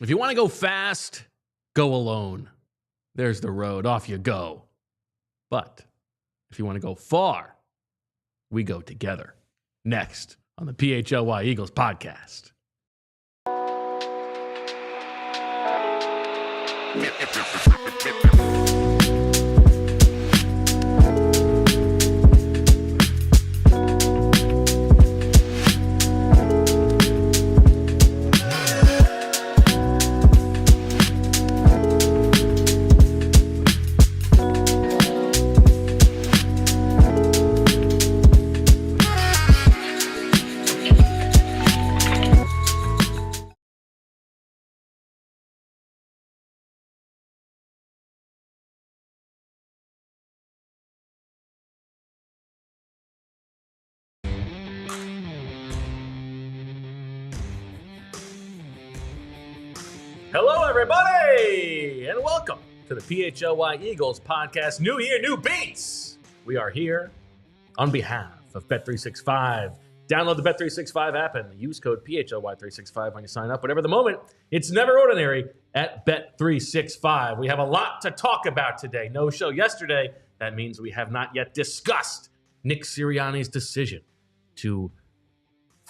If you want to go fast, go alone. There's the road. Off you go. But if you want to go far, we go together. Next on the PHLY Eagles podcast. Hello, everybody, and welcome to the PHLY Eagles podcast. New year, new beats. We are here on behalf of Bet365. Download the Bet365 app and use code PHLY365 when you sign up. Whatever the moment, it's never ordinary at Bet365. We have a lot to talk about today. No show yesterday. That means we have not yet discussed Nick Sirianni's decision to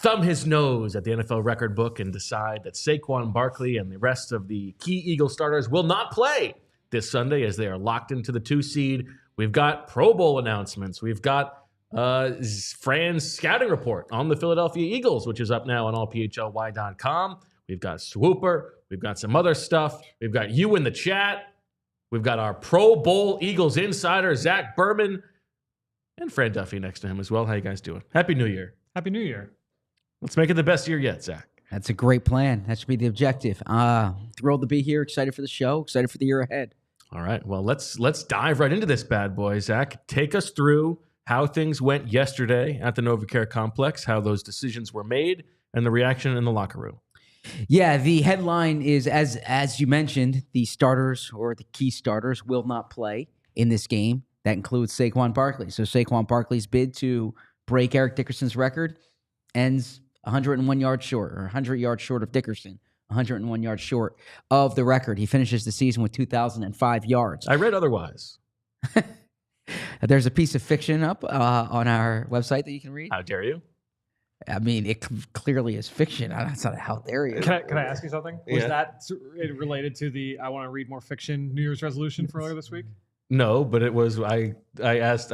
thumb his nose at the NFL record book and decide that Saquon Barkley and the rest of the key Eagle starters will not play this Sunday as they are locked into the 2 seed. We've got Pro Bowl announcements. We've got Fran's scouting report on the Philadelphia Eagles, which is up now on allphly.com. We've got Swooper. We've got some other stuff. We've got you in the chat. We've got our Pro Bowl Eagles insider, Zach Berman, and Fran Duffy next to him as well. How you guys doing? Happy New Year. Happy New Year. Let's make it the best year yet, Zach. That's a great plan. That should be the objective. Thrilled to be here. Excited for the show. Excited for the year ahead. All right. Well, let's dive right into this bad boy. Zach, take us through how things went yesterday at the NovaCare Complex, how those decisions were made, and the reaction in the locker room. Yeah, the headline is, as you mentioned, the starters or the key starters will not play in this game. That includes Saquon Barkley. So Saquon Barkley's bid to break Eric Dickerson's record ends 101 yards short, or 100 yards short of Dickerson, 101 yards short of the record. He finishes the season with 2,005 yards. I read otherwise. There's a piece of fiction up on our website that you can read. How dare you? I mean, it clearly is fiction. That's not how dare you. Can I ask you something? Was that related to the I want to read more fiction New Year's resolution for earlier this week? No, but it was, I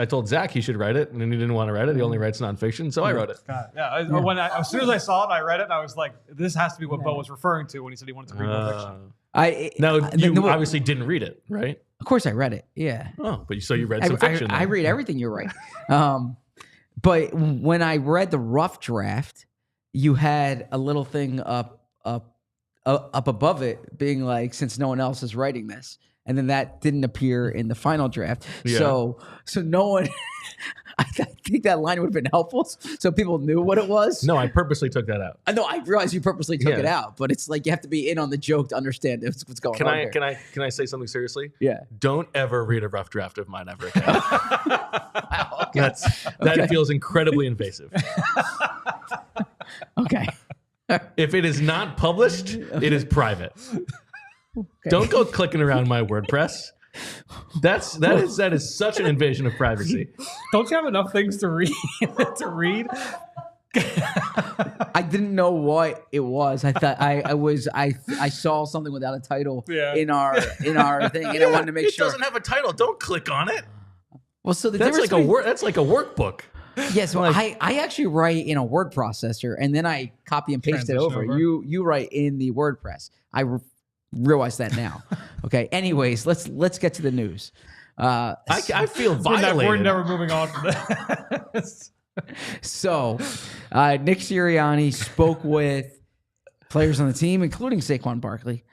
told Zach he should write it, and he didn't want to write it. He only writes nonfiction, so I wrote it. As soon as I saw it, I read it, and I was like, this has to be what Bo was referring to when he said he wanted to read more fiction. You obviously didn't read it, right? Of course I read it, yeah. Oh, but so you read some fiction. I read everything you write. But when I read the rough draft, you had a little thing up above it being like, since no one else is writing this. And then that didn't appear in the final draft. Yeah. So no one, I think that line would have been helpful so people knew what it was. No, I purposely took that out. I know, I realize you purposely took it out, but it's like you have to be in on the joke to understand what's going on here. Can I say something seriously? Yeah. Don't ever read a rough draft of mine ever again. Wow, okay. That feels incredibly invasive. Okay. If it is not published, it is private. Okay. Don't go clicking around my WordPress. That is such an invasion of privacy. Don't you have enough things to read? I didn't know what it was. I thought I saw something without a title in our thing, and I wanted to make sure it doesn't have a title. Don't click on it. Well, so that's like a workbook. Yes, well, I actually write in a word processor, and then I copy and paste it over. You write in the WordPress. I realize that now. Okay. Anyways, let's get to the news. I feel violated. We're never moving on from this. So, Nick Sirianni spoke with players on the team, including Saquon Barkley.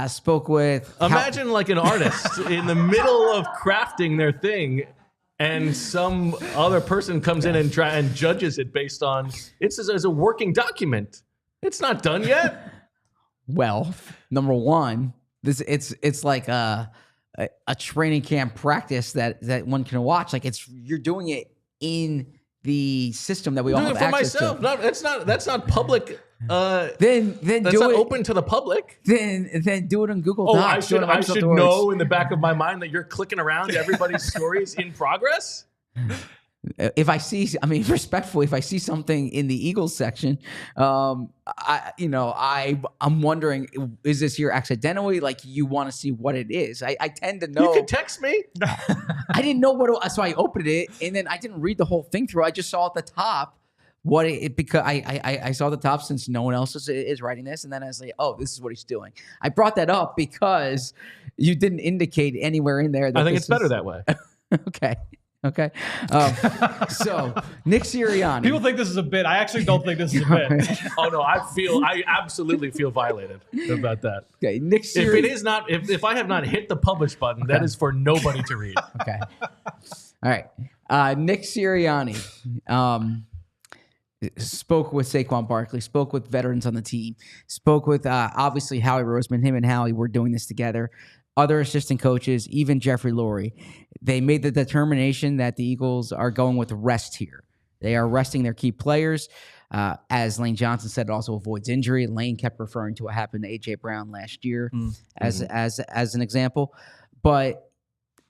Spoke with. Imagine like an artist in the middle of crafting their thing, and some other person comes in and judges it based on it's as a working document. It's not done yet. Well, number one, it's like a training camp practice that one can watch. Like you're doing it in the system that we all Do have it for access myself. to. No, that's not public. Then That's do not it. open to the public. Then do it on Google Oh, Docs. I should know in the back of my mind that you're clicking around to everybody's stories in progress. If I see, respectfully, if I see something in the Eagles section, I'm wondering, is this here accidentally? Like you want to see what it is? I tend to know. You can text me. I didn't know what so I opened it and then I didn't read the whole thing through. I just saw at the top because I saw the top since no one else is writing this, and then I was like, oh, this is what he's doing. I brought that up because you didn't indicate anywhere in there that I think it's better that way. Okay. So Nick Sirianni. People think this is a bit. I actually don't think this is a bit. Oh no, I absolutely feel violated about that. Okay, Nick If Sirianni. it is not, if I have not hit the publish button, that is for nobody to read. Okay. All right. Nick Sirianni spoke with Saquon Barkley, spoke with veterans on the team, spoke with obviously Howie Roseman. Him and Howie were doing this together. Other assistant coaches, even Jeffrey Lurie. They made the determination that the Eagles are going with rest here. They are resting their key players. As Lane Johnson said, it also avoids injury. Lane kept referring to what happened to A.J. Brown last year as an example. But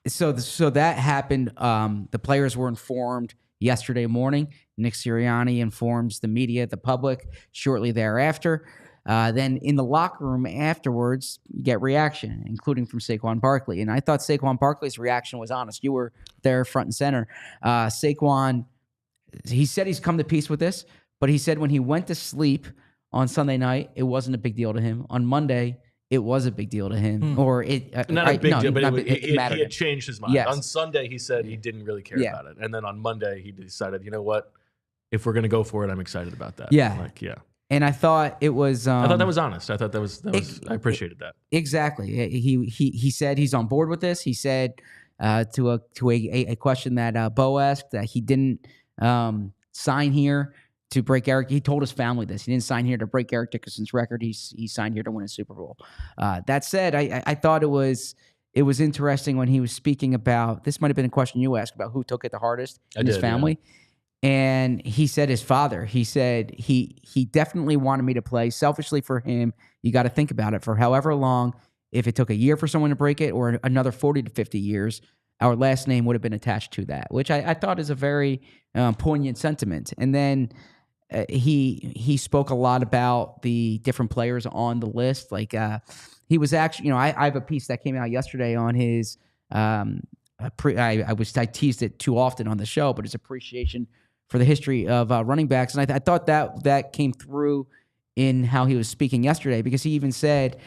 so that happened. The players were informed yesterday morning. Nick Sirianni informs the media, the public, shortly thereafter. Then in the locker room afterwards, you get reaction, including from Saquon Barkley. And I thought Saquon Barkley's reaction was honest. You were there front and center. Saquon, he said he's come to peace with this, but he said when he went to sleep on Sunday night, it wasn't a big deal to him. On Monday, it was a big deal to him. Or it not a big deal, but it mattered. he had changed his mind. Yes. On Sunday, he said he didn't really care about it. And then on Monday, he decided, you know what? If we're going to go for it, I'm excited about that. Yeah. And I thought it was. I thought that was honest. I thought that was. I appreciated that. Exactly. He said he's on board with this. He said to a question that Bo asked that he didn't sign here to break Eric. He told his family this. He didn't sign here to break Eric Dickerson's record. He signed here to win a Super Bowl. That said, I thought it was interesting when he was speaking about. This might have been a question you asked about who took it the hardest in his family. Yeah. And he said his father. He said he definitely wanted me to play. Selfishly for him, you got to think about it. For however long, if it took a year for someone to break it or another 40 to 50 years, our last name would have been attached to that, which I thought is a very poignant sentiment. And then he spoke a lot about the different players on the list. Like he was actually, I have a piece that came out yesterday on his. I teased it too often on the show, but his appreciation for the history of running backs. And I thought that came through in how he was speaking yesterday, because he even said,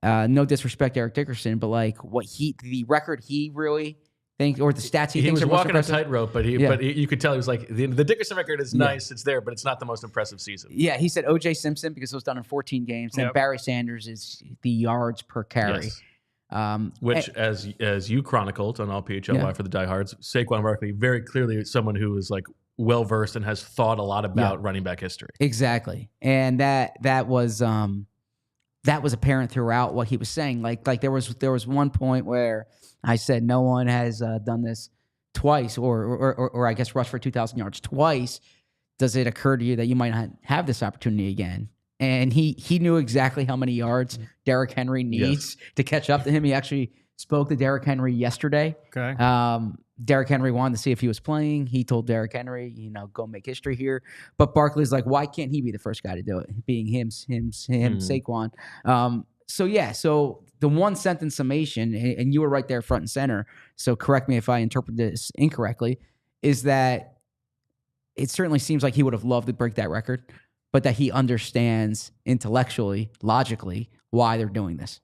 no disrespect to Eric Dickerson, but like the record he really thinks, or the stats he thinks was are walking most a tightrope, but you could tell he was like, the Dickerson record is nice, it's there, but it's not the most impressive season. Yeah, he said O.J. Simpson because it was done in 14 games, and Barry Sanders is the yards per carry. Yes. Which, as you chronicled on all PHLY for the diehards, Saquon Barkley very clearly someone who is like well versed and has thought a lot about running back history. Exactly, and that was apparent throughout what he was saying. Like there was one point where I said no one has done this twice, or I guess rushed for 2,000 yards twice. Does it occur to you that you might not have this opportunity again? And he knew exactly how many yards Derrick Henry needs to catch up to him. He actually spoke to Derrick Henry yesterday. Okay. Derrick Henry wanted to see if he was playing. He told Derrick Henry, go make history here. But Barkley's like, why can't he be the first guy to do it? Being him, Saquon. So the one sentence summation, and you were right there front and center, so correct me if I interpret this incorrectly, is that it certainly seems like he would have loved to break that record, but that he understands intellectually, logically, why they're doing this.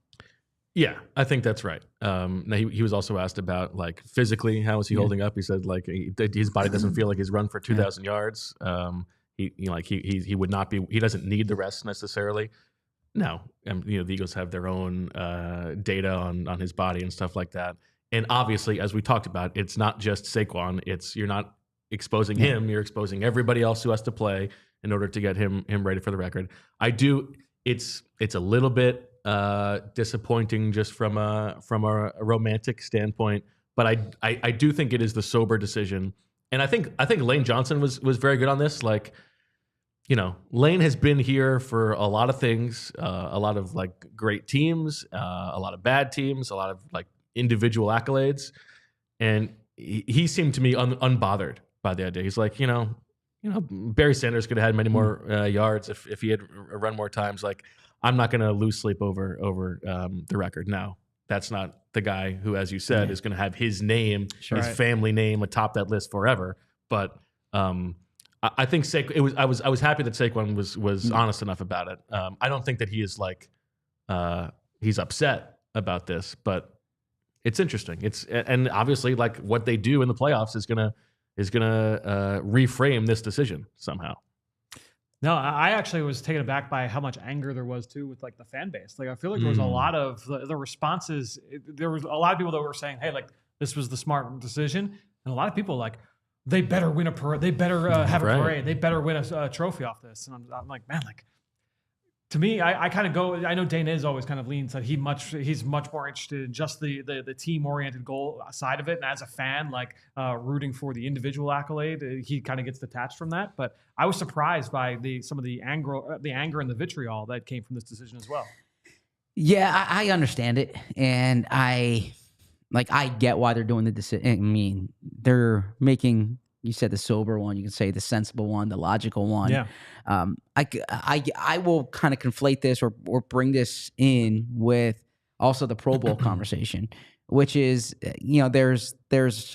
Yeah, I think that's right. Now he was also asked about like physically, how is he holding up? He said like his body doesn't feel like he's run for 2,000 yards. He would not be. He doesn't need the rest necessarily. No, the Eagles have their own data on his body and stuff like that. And obviously, as we talked about, it's not just Saquon. You're not exposing him. You're exposing everybody else who has to play in order to get him ready for the record. It's a little bit disappointing just from a romantic standpoint, but I do think it is the sober decision And I think Lane Johnson was very good on this. Like, Lane has been here for a lot of things, a lot of like great teams, a lot of bad teams, a lot of like individual accolades, and he seemed to me unbothered by the idea. He's like, Barry Sanders could have had many more yards if he had run more times. Like, I'm not going to lose sleep over the record. Now, that's not the guy who, as you said, is going to have his name, his family name atop that list forever. But I think I was happy that Saquon was honest enough about it. I don't think that he is like he's upset about this, but it's interesting. And obviously like what they do in the playoffs is gonna reframe this decision somehow. No, I actually was taken aback by how much anger there was too with like the fan base. Like I feel like there was a lot of the responses. There was a lot of people that were saying, "Hey, like this was the smart decision," and a lot of people like they better win a parade. They better have a parade. They better win a trophy off this. And I'm like, man, like to me, I kind of go. I know Dana is always kind of leans that he's much more interested in just the team oriented goal side of it. And as a fan, like rooting for the individual accolade, he kind of gets detached from that. But I was surprised by some of the anger and the vitriol that came from this decision as well. Yeah, I understand it, and I get why they're doing the decision. I mean, they're making. You said the sober one. You can say the sensible one, the logical one. Yeah. I will kind of conflate this or bring this in with also the Pro Bowl conversation, which is there's this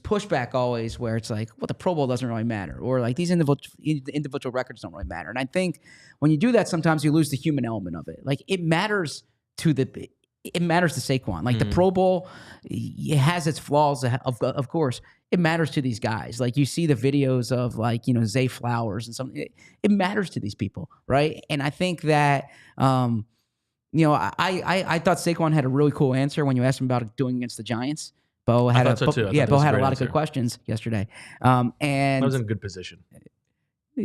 pushback always where it's like, well, the Pro Bowl doesn't really matter, or like these individual records don't really matter. And I think when you do that, sometimes you lose the human element of it. Like it matters to Saquon. Like the Pro Bowl, it has its flaws, of course. It matters to these guys. Like you see the videos of like, Zay Flowers and something. It matters to these people, right? And I think that, I thought Saquon had a really cool answer when you asked him about doing against the Giants. Bo had Bo had a lot of good questions yesterday. And I was in a good position.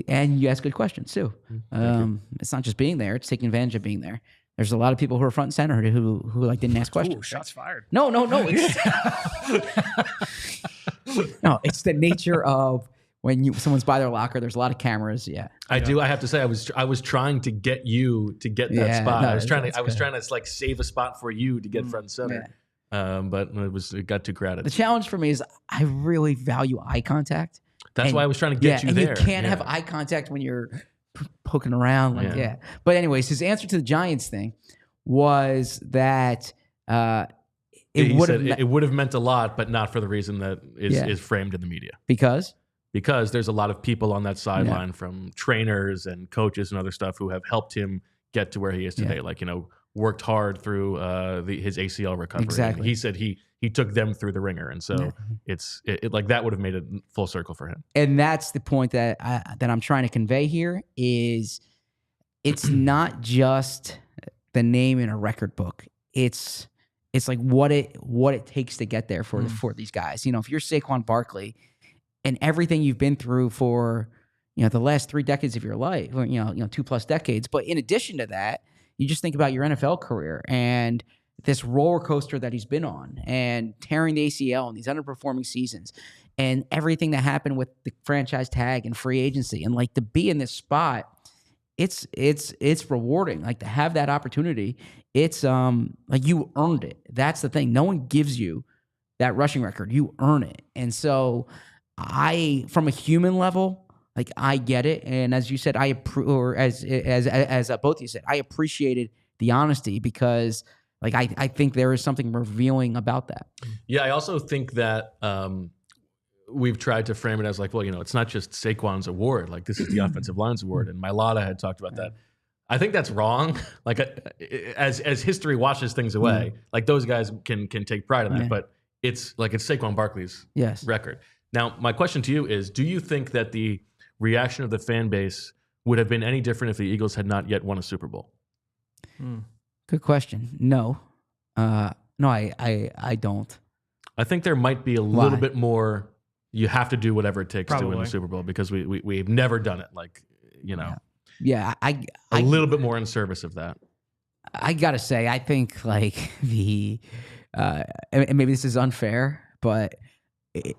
And you asked good questions too. It's not just being there; it's taking advantage of being there. There's a lot of people who are front and center who like didn't ask questions. Ooh, shots fired. No. No, it's the nature of when someone's by their locker. There's a lot of cameras. Yeah, I do. I have to say, I was trying to get you to get that spot. I was trying to like save a spot for you to get front and center. Yeah. But it got too crowded. The challenge for me is I really value eye contact. That's why I was trying to get you there. And you can't have eye contact when you're poking around. But anyways, his answer to the Giants thing was that it would have meant a lot, but not for the reason that is framed in the media. Because there's a lot of people on that sideline from trainers and coaches and other stuff who have helped him get to where he is today. Like, worked hard through his ACL recovery. Exactly. And he said he took them through the ringer. And so it's like that would have made it full circle for him. And that's the point that I'm trying to convey here is it's not just the name in a record book. It's like what it takes to get there for these guys. If you're Saquon Barkley and everything you've been through for the last 3 decades of your life, or 2+ decades, but in addition to that, you just think about your NFL career and this roller coaster that he's been on and tearing the ACL and these underperforming seasons and everything that happened with the franchise tag and free agency, and like to be in this spot, it's rewarding. Like to have that opportunity, it's like you earned it. That's the thing. No one gives you that rushing record. You earn it. And so from a human level, like I get it, and as you said, as both of you said, I appreciated the honesty because, like, I think there is something revealing about that. Yeah, I also think that we've tried to frame it as like, well, it's not just Saquon's award. Like this is the offensive line's award, and Mailata had talked about that. I think that's wrong. Like as history washes things away, like those guys can take pride in that, but it's Saquon Barkley's record. Now, my question to you is: do you think that the reaction of the fan base would have been any different if the Eagles had not yet won a Super Bowl? Good question. No, I don't. I think there might be a little bit more. You have to do whatever it takes to win the Super Bowl because we've never done it. Like Yeah, a little bit more in service of that. I gotta say, I think like and maybe this is unfair, but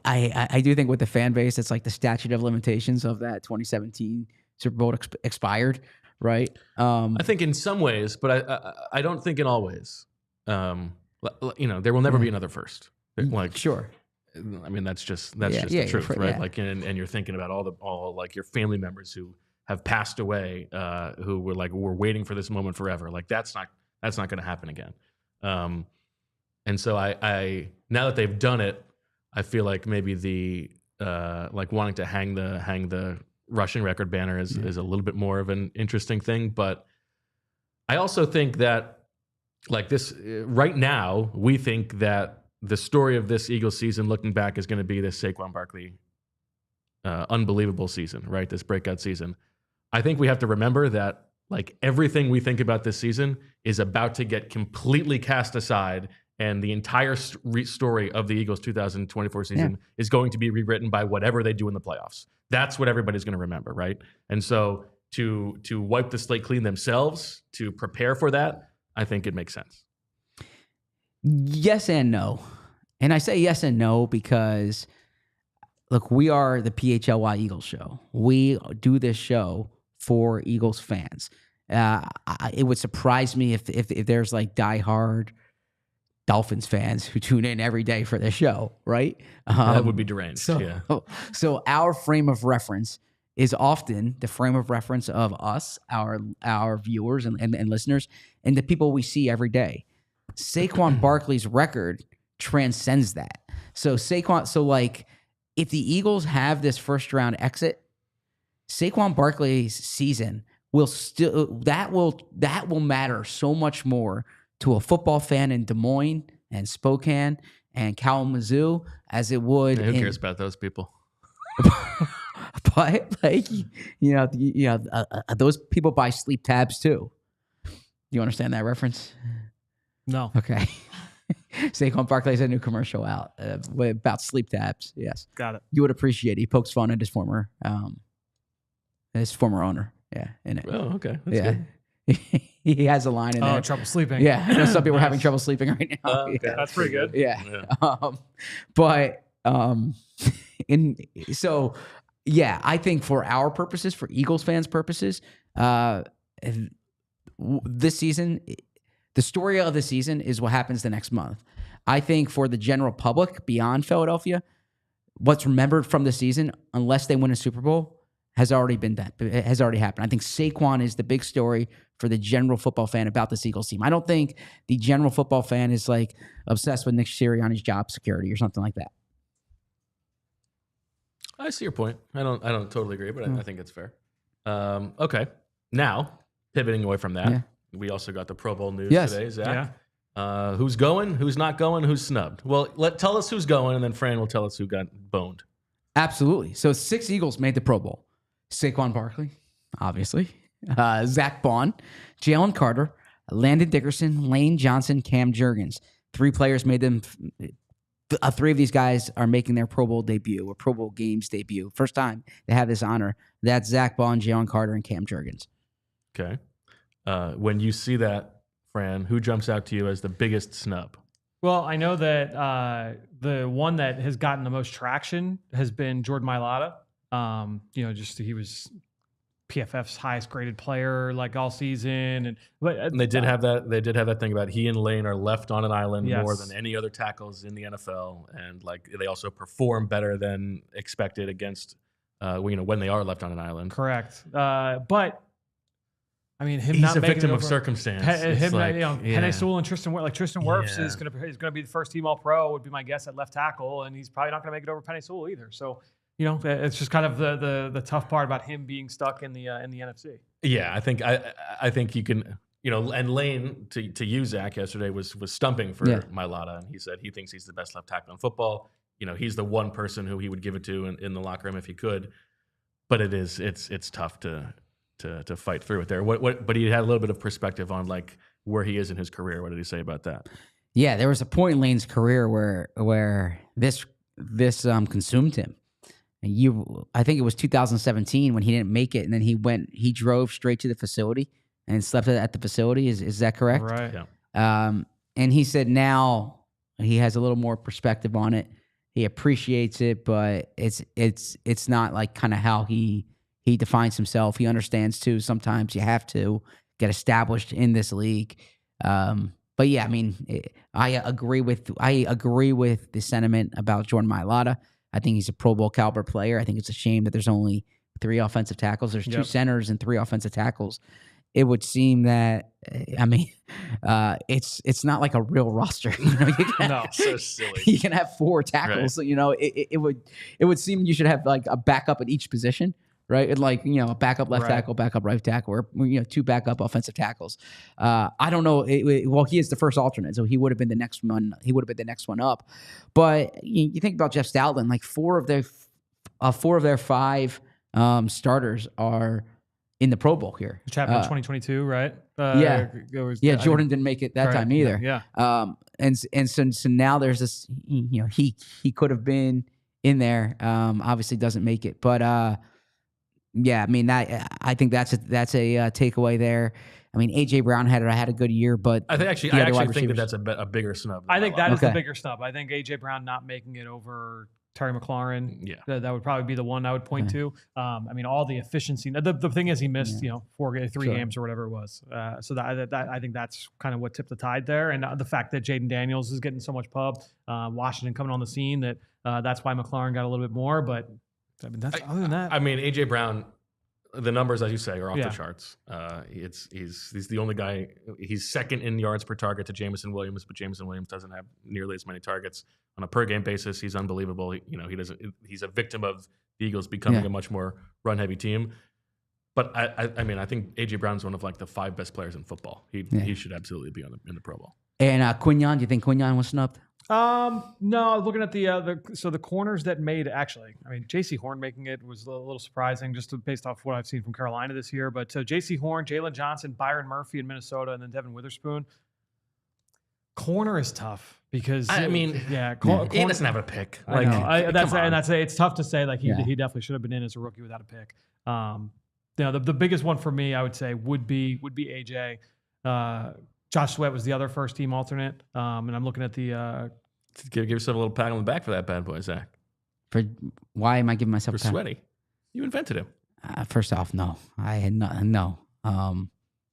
I do think with the fan base, it's like the statute of limitations of that 2017 Super Bowl expired, right? I think in some ways, but I don't think in all ways. There will never be another first. Like, sure. I mean, that's just the truth, right? Yeah. Like, and you're thinking about all like your family members who have passed away, who were waiting for this moment forever. Like, that's not going to happen again. And so I now that they've done it, I feel like maybe the wanting to hang the rushing record banner is a little bit more of an interesting thing. But I also think that like this right now, we think that the story of this Eagles season, looking back, is going to be this Saquon Barkley unbelievable season, right? This breakout season. I think we have to remember that like everything we think about this season is about to get completely cast aside, and the entire story of the Eagles 2024 season is going to be rewritten by whatever they do in the playoffs. That's what everybody's going to remember, right? And so to wipe the slate clean themselves, to prepare for that, I think it makes sense. Yes and no. And I say yes and no because, look, we are the PHLY Eagles show. We do this show for Eagles fans. It would surprise me if there's like diehard Dolphins fans who tune in every day for this show, right? That would be deranged. So our frame of reference is often the frame of reference of us, our viewers and listeners, and the people we see every day. Saquon Barkley's record transcends that. So like if the Eagles have this first round exit, Saquon Barkley's season will still that will matter so much more to a football fan in Des Moines and Spokane and Kalamazoo as it would. Who cares about those people? But like those people buy sleep tabs too. You understand that reference? No. Okay. Saquon Barkley has a new commercial out about sleep tabs. Yes, got it. You would appreciate it. He pokes fun at his former owner. Yeah, in it. Oh, okay. That's good. He has a line in there. Oh, trouble sleeping. Yeah, I know some people are having trouble sleeping right now. Okay. That's pretty good. Yeah. I think for our purposes, for Eagles fans' purposes, this season, the story of the season is what happens the next month. I think for the general public beyond Philadelphia, what's remembered from the season, unless they win a Super Bowl, has already been done. It has already happened. I think Saquon is the big story for the general football fan about this Eagles team. I don't think the general football fan is like obsessed with Nick Sirianni's job security or something like that. I see your point. I don't totally agree, but I think it's fair. Okay. Now, pivoting away from that, we also got the Pro Bowl news today, Zach. Yeah. Who's going? Who's not going? Who's snubbed? Well, tell us who's going, and then Fran will tell us who got boned. Absolutely. So 6 Eagles made the Pro Bowl. Saquon Barkley, obviously. Zach Baun, Jalen Carter, Landon Dickerson, Lane Johnson, Cam Jurgens. 3 players made them. 3 of these guys are making their Pro Bowl debut or Pro Bowl games debut. First time they have this honor. That's Zach Baun, Jalen Carter, and Cam Jurgens. Okay. When you see that, Fran, who jumps out to you as the biggest snub? Well, I know that the one that has gotten the most traction has been Jordan Mailata. He was PFF's highest graded player like all season, and they did have that. They did have that thing about he and Lane are left on an island more than any other tackles in the NFL, and like they also perform better than expected against when they are left on an island. Correct, but. I mean, him he's not a making victim it of circumstance. Penei Sewell and Tristan Wirfs is going to be the first team All Pro. Would be my guess at left tackle, and he's probably not going to make it over Penei Sewell either. So, it's just kind of the tough part about him being stuck in the NFC. Yeah, I think you can, and Lane to use Zach yesterday was stumping for Mailata, and he said he thinks he's the best left tackle in football. He's the one person who he would give it to in the locker room if he could, but it's tough to fight through it there. But he had a little bit of perspective on like where he is in his career. What did he say about that? Yeah, there was a point in Lane's career where this consumed him. And I think it was 2017 when he didn't make it, and then he drove straight to the facility and slept at the facility. Is that correct? Right. Yeah. And he said now he has a little more perspective on it, He appreciates it, but it's not like kind of how he defines himself. He understands too. Sometimes you have to get established in this league. But yeah, I mean, I agree with the sentiment about Jordan Mailata. I think he's a Pro Bowl caliber player. I think it's a shame that there's only 3 offensive tackles. There's 2 centers and 3 offensive tackles. It would seem that, I mean, it's not like a real roster. You know, No, so silly. You can have 4 tackles. Right. So, you know, it would seem you should have like a backup at each position, right? And like, you know, a backup left tackle, backup right tackle, or, you know, 2 backup offensive tackles. I don't know. Well, he is the first alternate, so he would have been the next one. He would have been the next one up. But you think about Jeff Stoutland, like 4 of their 5 starters are in the Pro Bowl here. Which happened in 2022, right? Jordan didn't make it that time either. Yeah. And so now there's this, you know, he could have been in there. Obviously doesn't make it, but yeah, I mean, I think that's a takeaway there. I mean, AJ Brown had a good year, but I actually think that's a bigger snub. I think that is the bigger snub. I think AJ Brown not making it over Terry McLaurin. Yeah, that would probably be the one I would point to. I mean, all the efficiency. The thing is, he missed 3 games or whatever it was. So that I think that's kind of what tipped the tide there, and the fact that Jaden Daniels is getting so much pub, Washington coming on the scene, that's why McLaurin got a little bit more. But I mean, other than that, I mean, AJ Brown. The numbers, as you say, are off the charts. He's the only guy. He's second in yards per target to Jameson Williams, but Jameson Williams doesn't have nearly as many targets on a per game basis. He's unbelievable. He's a victim of the Eagles becoming a much more run heavy team. But I mean, I think AJ Brown's one of like the 5 best players in football. He should absolutely be in the Pro Bowl. And Quinyon, do you think Quinyon was snubbed? No, looking at the corners that made, actually, I mean, J.C. Horn making it was a little surprising just based off what I've seen from Carolina this year. But J.C. Horn, Jalen Johnson, Byron Murphy in Minnesota, and then Devin Witherspoon. Corner is tough because he doesn't have a pick. It's tough to say. Like he definitely should have been in as a rookie without a pick. The biggest one for me, I would say, would be AJ. Josh Sweat was the other first team alternate, and I'm looking at the. Give yourself a little pat on the back for that bad boy, Zach. Why am I giving myself a pat? Sweaty? You invented him. First off, no, I had no. I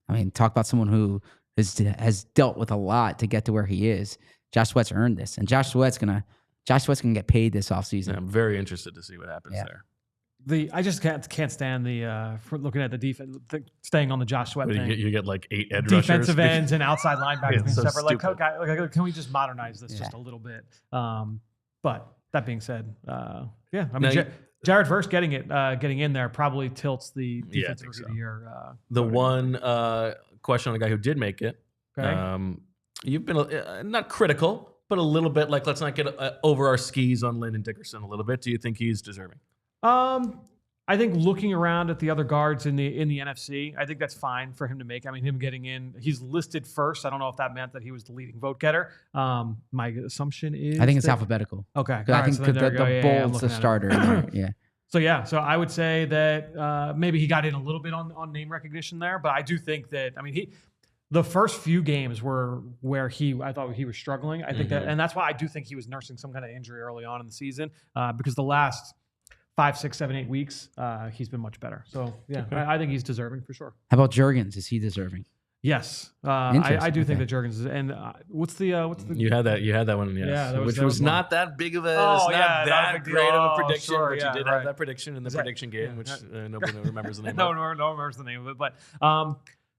mean, talk about someone who has dealt with a lot to get to where he is. Josh Sweat's earned this, and Josh Sweat's gonna get paid this offseason. Yeah, I'm very interested to see what happens there. I just can't stand for looking at the defense, staying on the Josh Sweat thing. You get like 8 edge defensive rushers. ends and outside linebackers being so separate. Like, can we just modernize this just a little bit? But that being said, I mean, Jared Verse getting in there probably tilts the defensive rookie of the year. The one question on a guy who did make it. Okay. You've been not critical, but a little bit like, let's not get over our skis on Landon Dickerson a little bit. Do you think he's deserving? I think looking around at the other guards in the NFC, I think that's fine for him to make. I mean, him getting in, he's listed first. I don't know if that meant that he was the leading vote getter. My assumption is I think it's alphabetical. Okay, I think the bold's the starter. Yeah. So I would say that maybe he got in a little bit on name recognition there, but I do think that the first few games were where I thought he was struggling. I think that, and that's why I do think he was nursing some kind of injury early on in the season because the last 5, 6, 7, 8 weeks, he's been much better. So yeah, okay. I think he's deserving for sure. How about Jurgens? Is he deserving? Yes, I do think that Jurgens is. And what's the you had that one, yes. Yeah, which was not that big of a, not that great of a prediction, but you did have that prediction in the prediction game, which nobody remembers the name. No one remembers the name of it, but.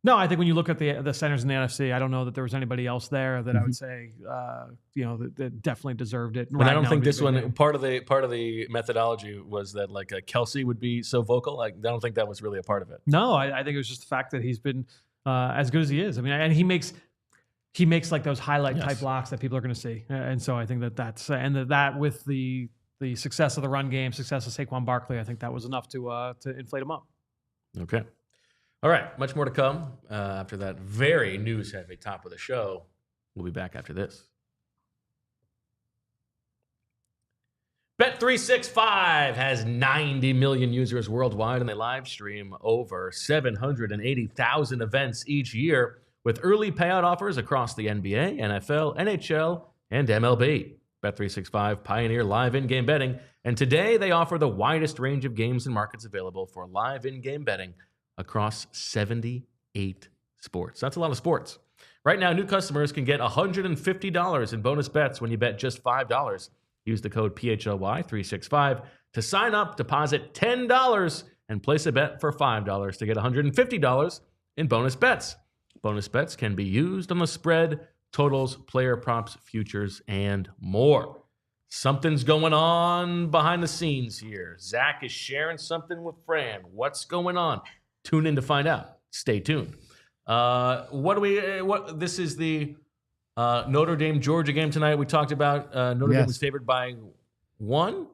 No, I think when you look at the centers in the NFC, I don't know that there was anybody else there that I would say, that definitely deserved it. But I don't think this one part of the methodology was that like Kelsey would be so vocal. Like I don't think that was really a part of it. No, I think it was just the fact that he's been as good as he is. I mean, and he makes like those highlight type blocks that people are going to see, and so I think that's that with the success of the run game, success of Saquon Barkley, I think that was enough to inflate him up. Okay. All right, much more to come after that very news-heavy top of the show. We'll be back after this. Bet365 has 90 million users worldwide, and they live stream over 780,000 events each year with early payout offers across the NBA, NFL, NHL, and MLB. Bet365 pioneer live in-game betting, and today they offer the widest range of games and markets available for live in-game betting across 78 sports. That's a lot of sports. Right now, new customers can get $150 in bonus bets when you bet just $5. Use the code PHLY365 to sign up, deposit $10, and place a bet for $5 to get $150 in bonus bets. Bonus bets can be used on the spread, totals, player props, futures, and more. Something's going on behind the scenes here. Zach is sharing something with Fran. What's going on? Tune in to find out. Stay tuned. This is the Notre Dame Georgia game tonight. We talked about Notre Dame was favored by 1.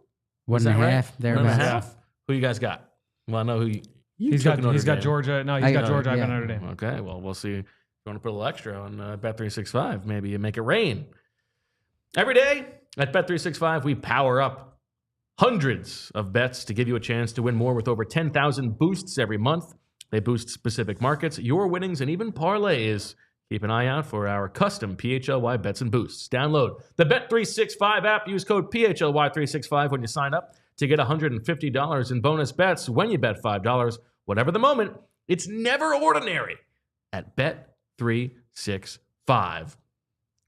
One and a half. Right? 1.5. Who you guys got? Well, I know who he's got Georgia. No, he's got Georgia. I got Notre Dame. Okay, well, we'll see. If you want to put a little extra on Bet365, maybe you make it rain. Every day at Bet365, we power up hundreds of bets to give you a chance to win more with over 10,000 boosts every month. They boost specific markets, your winnings, and even parlays. Keep an eye out for our custom PHLY bets and boosts. Download the Bet365 app. Use code PHLY365 when you sign up to get $150 in bonus bets when you bet $5. Whatever the moment, it's never ordinary at Bet365.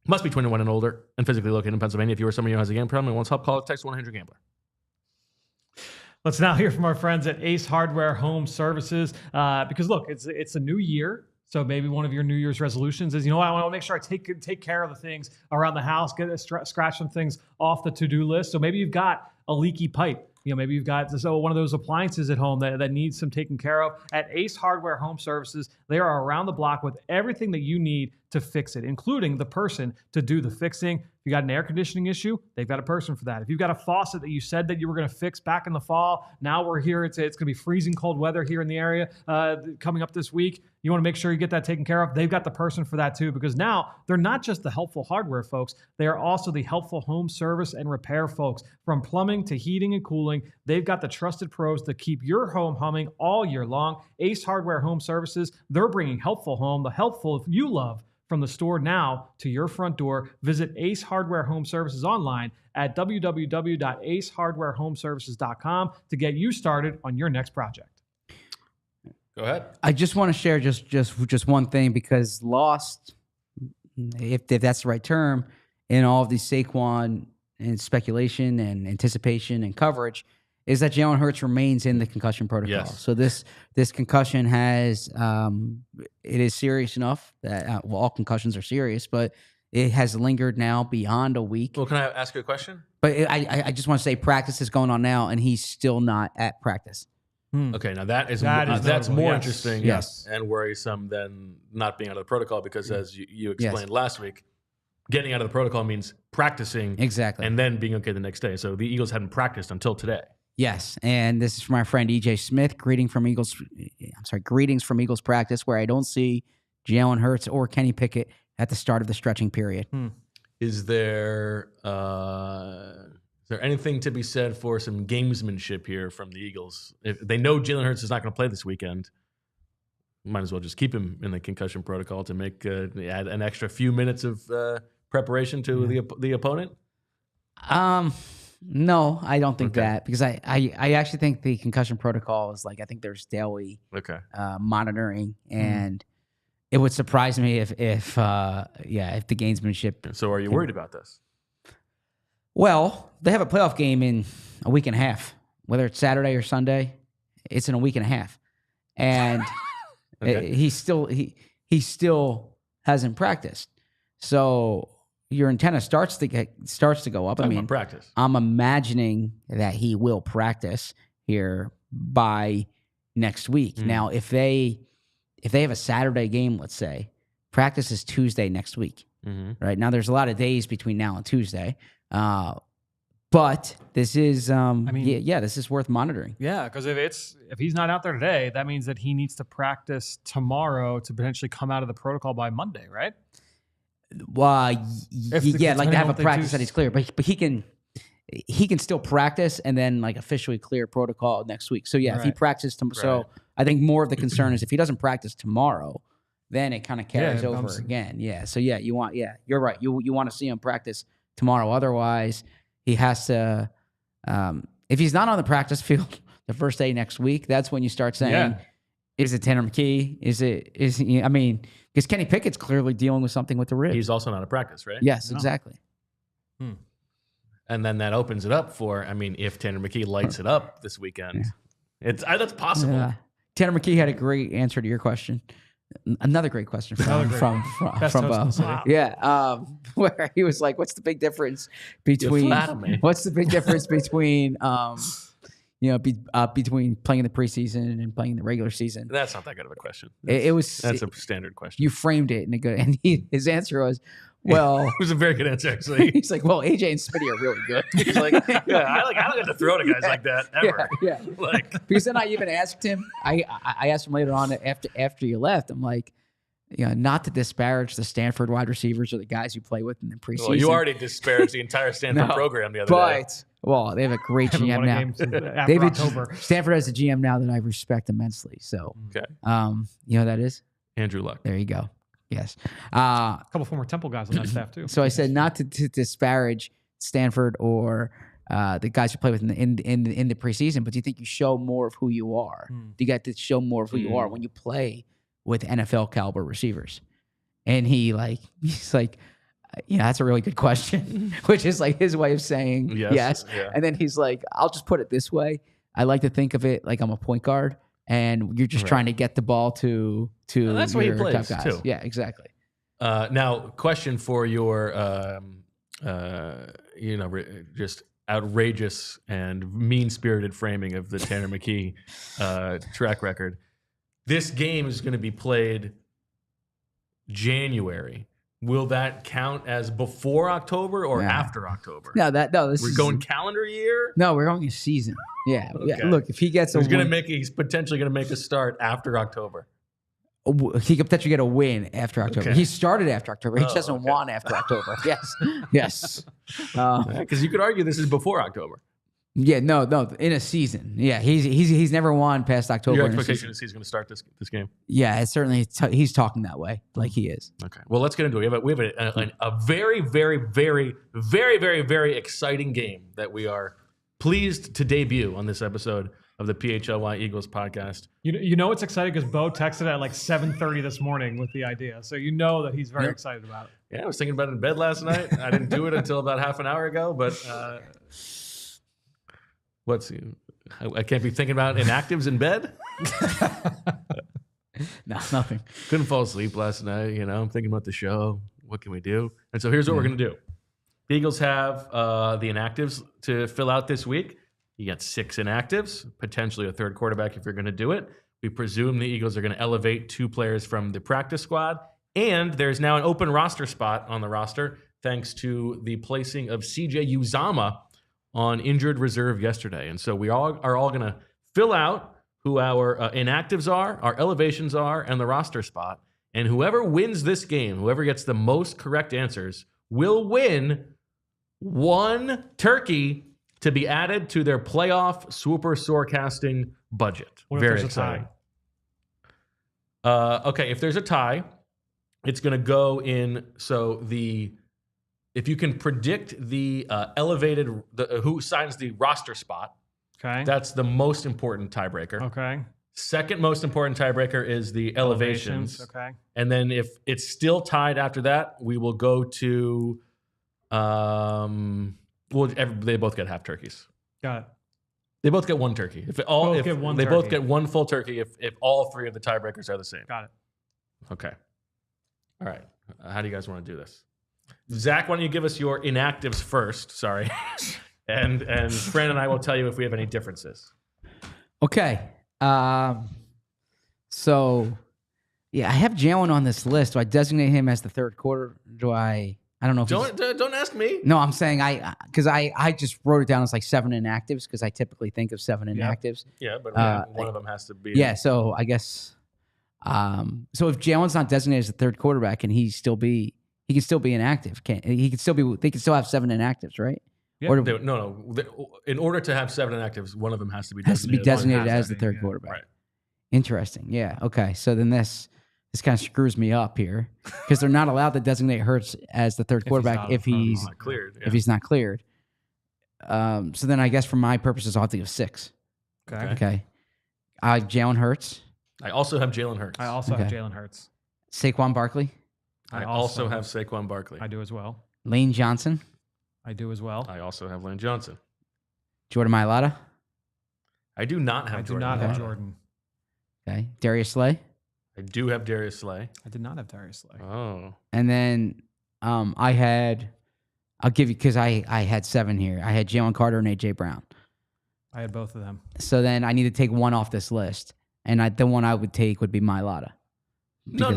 Must be 21 and older and physically located in Pennsylvania. If you or somebody who has a gambling problem and wants help, call or text 1-800-GAMBLER. Let's now hear from our friends at Ace Hardware Home Services because, look, it's a new year. So maybe one of your New Year's resolutions is, I want to make sure I take care of the things around the house, scratch some things off the to-do list. So maybe you've got a leaky pipe. Maybe you've got one of those appliances at home that needs some taken care of. At Ace Hardware Home Services, they are around the block with everything that you need to fix it, including the person to do the fixing. If you got an air conditioning issue, they've got a person for that. If you've got a faucet that you said that you were going to fix back in the fall, now we're here. It's going to be freezing cold weather here in the area coming up this week. You want to make sure you get that taken care of. They've got the person for that too, because now they're not just the helpful hardware folks. They are also the helpful home service and repair folks. From plumbing to heating and cooling, they've got the trusted pros to keep your home humming all year long. Ace Hardware Home Services, they're bringing helpful home, the helpful you love, from the store now to your front door. Visit Ace Hardware Home Services online at www.acehardwarehomeservices.com to get you started on your next project. Go ahead. I just want to share just one thing, because lost, if that's the right term, in all of these Saquon and speculation and anticipation and coverage, is that Jalen Hurts remains in the concussion protocol. Yes. So this concussion has it is serious enough that all concussions are serious, but it has lingered now beyond a week. Well, can I ask you a question? But I just want to say practice is going on now, and he's still not at practice. Okay, now that's more interesting Yes. and worrisome than not being out of the protocol, because as you explained last week, getting out of the protocol means practicing Exactly. and then being okay the next day. So the Eagles hadn't practiced until today. Yes, and this is from my friend EJ Smith. Greetings from Eagles practice, where I don't see Jalen Hurts or Kenny Pickett at the start of the stretching period. Is there anything to be said for some gamesmanship here from the Eagles? If they know Jalen Hurts is not going to play this weekend, might as well just keep him in the concussion protocol to make add an extra few minutes of preparation to the opponent. No, I don't think that, because I actually think the concussion protocol is I think there's daily monitoring, and it would surprise me if the gamesmanship. So are you worried about this? Well, they have a playoff game in a week and a half, whether it's Saturday or Sunday. It's in a week and a half, and he still hasn't practiced. So your antenna starts to go up. Practice. I'm imagining that he will practice here by next week. Now, if they have a Saturday game, let's say, practice is Tuesday next week. Right now, there's a lot of days between now and Tuesday, but this is this is worth monitoring. Yeah, because if he's not out there today, that means that he needs to practice tomorrow to potentially come out of the protocol by Monday, right? Like to have a practice that he's clear, but he can still practice and then officially clear protocol next week. So if he practices so I think more of the concern is if he doesn't practice tomorrow, then it kind of carries over again. Yeah. So you want you're right. You want to see him practice tomorrow. Otherwise, he has to. If he's not on the practice field the first day next week, that's when you start saying, "Is it Tanner McKee? I mean, because Kenny Pickett's clearly dealing with something with the ribs. He's also not at practice, right? Yes, exactly. And then that opens it up for, I mean, if Tanner McKee lights it up this weekend, that's possible. Tanner McKee had a great answer to your question. Another great question from Bo. Yeah, where he was like, "What's the big difference between between playing in the preseason and playing in the regular season?" That's not that good of a question. That's a standard question. You framed it in a good, and his answer was, it was a very good answer, actually. He's like, "Well, AJ and Smitty are really good." He's like, I don't get to throw to guys like that ever. Yeah. Because then I even asked him. I asked him later on after you left. I'm like, not to disparage the Stanford wide receivers or the guys you play with in the preseason. Well, you already disparaged the entire Stanford program the other day. Well, they have a great GM now. Stanford has a GM now that I respect immensely. So, you know who that is? Andrew Luck. There you go. Yes. A couple former Temple guys on that staff too. So I said not to disparage Stanford or the guys you play with in the preseason, but do you think you show more of who you are? Do you get to show more of who you are when you play with NFL caliber receivers? And he's like, that's a really good question, which is like his way of saying yes. Yeah. And then he's like, I'll just put it this way. I like to think of it like I'm a point guard and you're just trying to get the ball to that's where he plays guys. Too. Yeah, exactly. Now, question for your, just outrageous and mean-spirited framing of the Tanner McKee track record. This game is going to be played January. Will that count as before October or after October? No, we're going calendar year. No, we're going a season. Yeah, okay. Yeah. Look, if he gets he's potentially going to make a start after October. He could potentially get a win after October. Okay. He started after October. He just doesn't want after October. Yes. Because you could argue this is before October. Yeah, no, in a season. Yeah, he's never won past October. Your expectation is he's going to start this game. Yeah, it's certainly he's talking that way, like he is. Okay, well, let's get into it. We have a very, very, very, very, very, very exciting game that we are pleased to debut on this episode of the PHLY Eagles podcast. You know it's exciting because Bo texted at like 7:30 this morning with the idea, so you know that he's very excited about it. Yeah, I was thinking about it in bed last night. I didn't do it until about half an hour ago, but. I can't be thinking about inactives in bed? No, nothing. Couldn't fall asleep last night. I'm thinking about the show. What can we do? And so here's what we're going to do. The Eagles have the inactives to fill out this week. You got 6 inactives, potentially a third quarterback if you're going to do it. We presume the Eagles are going to elevate 2 players from the practice squad. And there's now an open roster spot on the roster thanks to the placing of CJ Uzama on injured reserve yesterday. And so we are all going to fill out who our inactives are, our elevations are, and the roster spot. And whoever wins this game, whoever gets the most correct answers, will win 1 turkey to be added to their playoff Swooper Sorecasting budget. What Very if there's exciting. A tie? Okay, if there's a tie, it's going to go in. So if you can predict the elevated, who signs the roster spot, okay, that's the most important tiebreaker. Okay. Second most important tiebreaker is the elevations. Okay. And then if it's still tied after that, we will go to, they both get half turkeys. Got it. They both get 1 turkey. They both get 1 full turkey if all 3 of the tiebreakers are the same. Got it. Okay. All right. How do you guys want to do this? Zach, why don't you give us your inactives first? Sorry. and Fran and I will tell you if we have any differences. Okay. So, I have Jalen on this list. Do I designate him as the third quarter? I don't know. Don't ask me. No, I'm saying because I just wrote it down as like 7 inactives because I typically think of 7 inactives. Yeah, but one of them has to be. Yeah, so I guess. So if Jalen's not designated as the third quarterback, can he can still be inactive? They can still have 7 inactives, right? Yeah. No. In order to have 7 inactives, one of them has to be designated as the third quarterback. Right. Interesting. Yeah. Okay. So then this this kind of screws me up here because they're not allowed to designate Hurts as the third quarterback if he's not cleared. Yeah. If he's not cleared. So then I guess for my purposes, I'll have to give 6. Okay. I have Jalen Hurts. I also have Jalen Hurts. I also have Jalen Hurts. Saquon Barkley. I also have Saquon Barkley. I do as well. Lane Johnson. I do as well. I also have Lane Johnson. Jordan Mailata. I do not have Jordan. I do not have Jordan. Okay. Darius Slay. I do have Darius Slay. I did not have Darius Slay. Oh. And then I'll give you, because I had 7 here. I had Jalen Carter and A.J. Brown. I had both of them. So then I need to take one off this list. And the one I would take would be Mailata. No.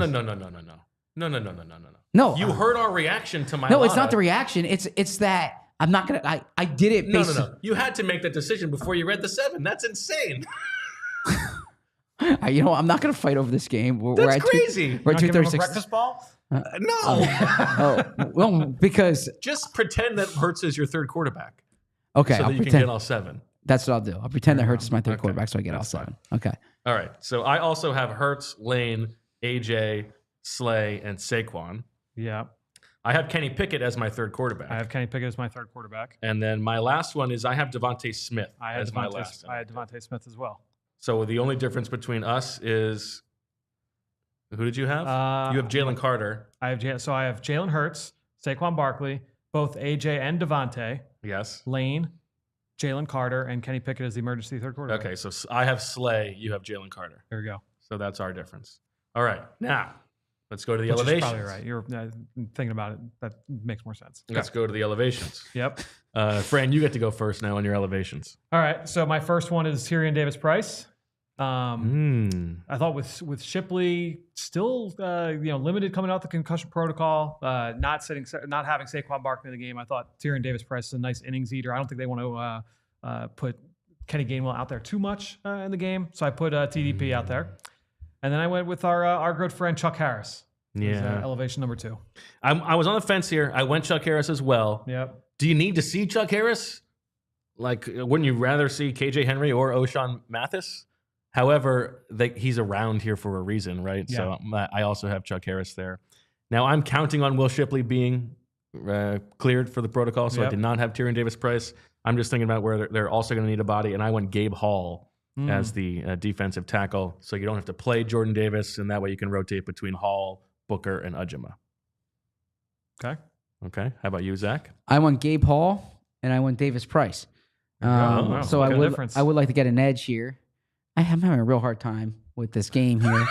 No. You heard our reaction to Mailata. No, it's not the reaction. It's that I'm not going to, I did it. No. You had to make that decision before you read the 7. That's insane. I'm not going to fight over this game. That's crazy. We're at 236. Breakfast ball? No. Well, because just pretend that Hurts is your third quarterback. Okay, so that you can get all 7. That's what I'll do. I'll pretend that Hurts is my third quarterback, so I get all 7. Fine. Okay. All right. So I also have Hurts, Lane, AJ, Slay, and Saquon. Yeah. I have Kenny Pickett as my third quarterback. I have Kenny Pickett as my third quarterback. And then my last one is I have Devontae Smith I had Devontae Smith as well. So the only difference between us is, who did you have? You have Jalen Carter. I have Jalen Hurts, Saquon Barkley, both AJ and Devontae. Yes. Lane, Jalen Carter, and Kenny Pickett as the emergency third quarterback. Okay, so I have Slay. You have Jalen Carter. There we go. So that's our difference. All right, now let's go to the Which elevations. Is probably right. You're thinking about it. That makes more sense. Let's go to the elevations. Yep. Fran, you get to go first now on your elevations. All right. So my first one is Tyrion Davis-Price. I thought with Shipley still limited coming out the concussion protocol, not having Saquon Barkley in the game, I thought Tyrion Davis-Price is a nice innings eater. I don't think they want to put Kenny Gainwell out there too much in the game, so I put TDP out there, and then I went with our good friend Chuck Harris. Yeah, elevation number 2. I was on the fence here. I went Chuck Harris as well. Yep. Do you need to see Chuck Harris? Like, wouldn't you rather see KJ Henry or O'Shawn Mathis? However, he's around here for a reason, right? Yeah. So I also have Chuck Harris there. Now, I'm counting on Will Shipley being cleared for the protocol, so I did not have Tyrion Davis-Price. I'm just thinking about where they're also going to need a body, and I went Gabe Hall as the defensive tackle, so you don't have to play Jordan Davis, and that way you can rotate between Hall, Booker, and Ujima. Okay. How about you, Zach? I went Gabe Hall, and I went Davis-Price. So I would like to get an edge here. I'm having a real hard time with this game here.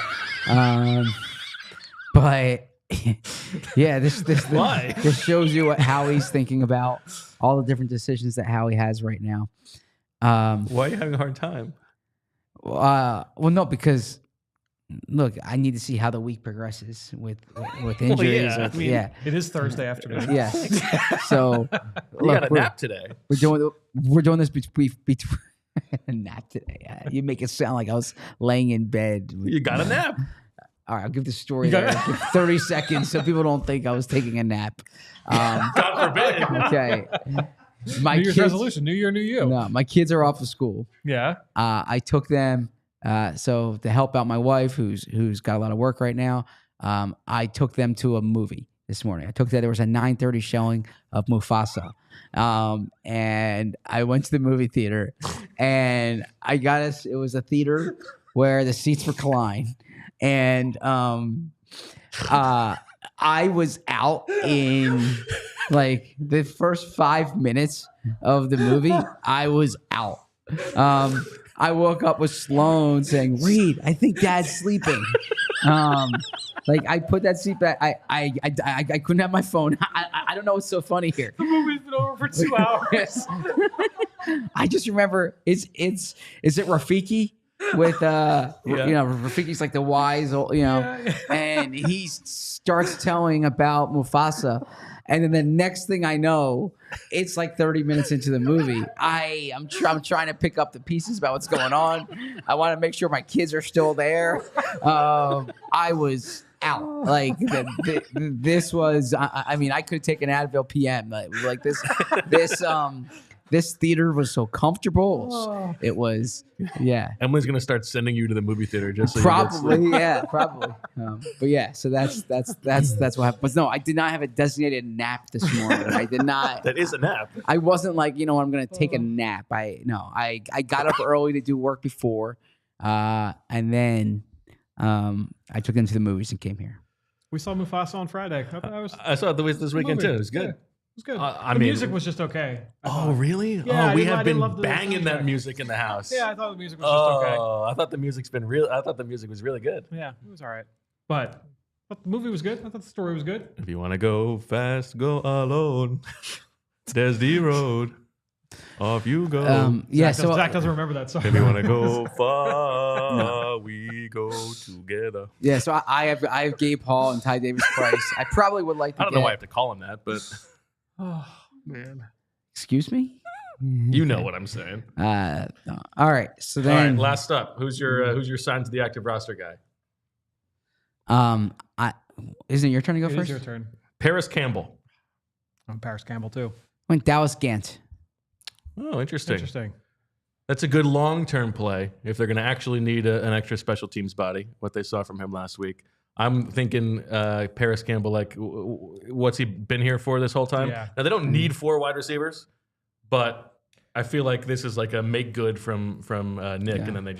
But yeah, this shows you what Howie's thinking about all the different decisions that Howie has right now. Why are you having a hard time? Well, no, because look, I need to see how the week progresses with injuries. It is Thursday afternoon. Yeah. So you got a nap today. We're doing this between a nap today. You make it sound like I was laying in bed. You got a nap. All right, I'll give the story there. Give 30 seconds so people don't think I was taking a nap. God forbid. Okay. New Year's resolution. New year, new you. No, my kids are off of school. Yeah. I took them so to help out my wife, who's got a lot of work right now. I took them to a movie this morning. There was a 9:30 showing of Mufasa. And I went to the movie theater, and it was a theater where the seats recline. And I was out in like the first 5 minutes of the movie. I was out. I woke up with Sloan saying, "Reed, I think Dad's sleeping." Like I put that seat back. I couldn't have my phone. I don't know what's so funny here. The movie's been over for 2 hours. I just remember is it Rafiki with Rafiki's like the wise old, and he starts telling about Mufasa. And then the next thing I know, it's like 30 minutes into the movie. I'm trying to pick up the pieces about what's going on. I want to make sure my kids are still there. I was out. Like this was. I mean, I could take an Advil PM. Like this. this theater was so comfortable. It was, yeah. Emily's gonna start sending you to the movie theater just so Probably, you yeah, probably. But yeah, so that's what happened. But no, I did not have a designated nap this morning. I did not. That is a nap. I wasn't like, I'm going to take a nap. I got up early to do work before, and then I took them to the movies and came here. We saw Mufasa on Friday. I saw it this weekend too. It was good. Yeah, it was good. The music was just okay. Oh, really? Yeah, we have been banging that music in the house. Yeah, I thought the music was just okay. Oh, I thought the music was really good. Yeah, it was all right. But the movie was good. I thought the story was good. If you want to go fast, go alone. There's the road. Off you go. Zach doesn't remember that song. If you want to go far, we go together. Yeah, so I have Gabe Hall and Ty Davis Price. I probably would like to I don't know why I have to call him that, but oh man. Excuse me? You know what I'm saying. All right. So then, all right, last up. Who's your signed to the active roster guy? Isn't it your turn to go It first? is your turn. Paris Campbell. I'm Paris Campbell too. I went Dallas Gant. Oh, interesting. Interesting. That's a good long-term play if they're going to actually need an extra special teams body, what they saw from him last week. I'm thinking Paris Campbell, like, what's he been here for this whole time? Yeah. Now, they don't need 4 wide receivers, but I feel like this is like a make good from Nick, and then they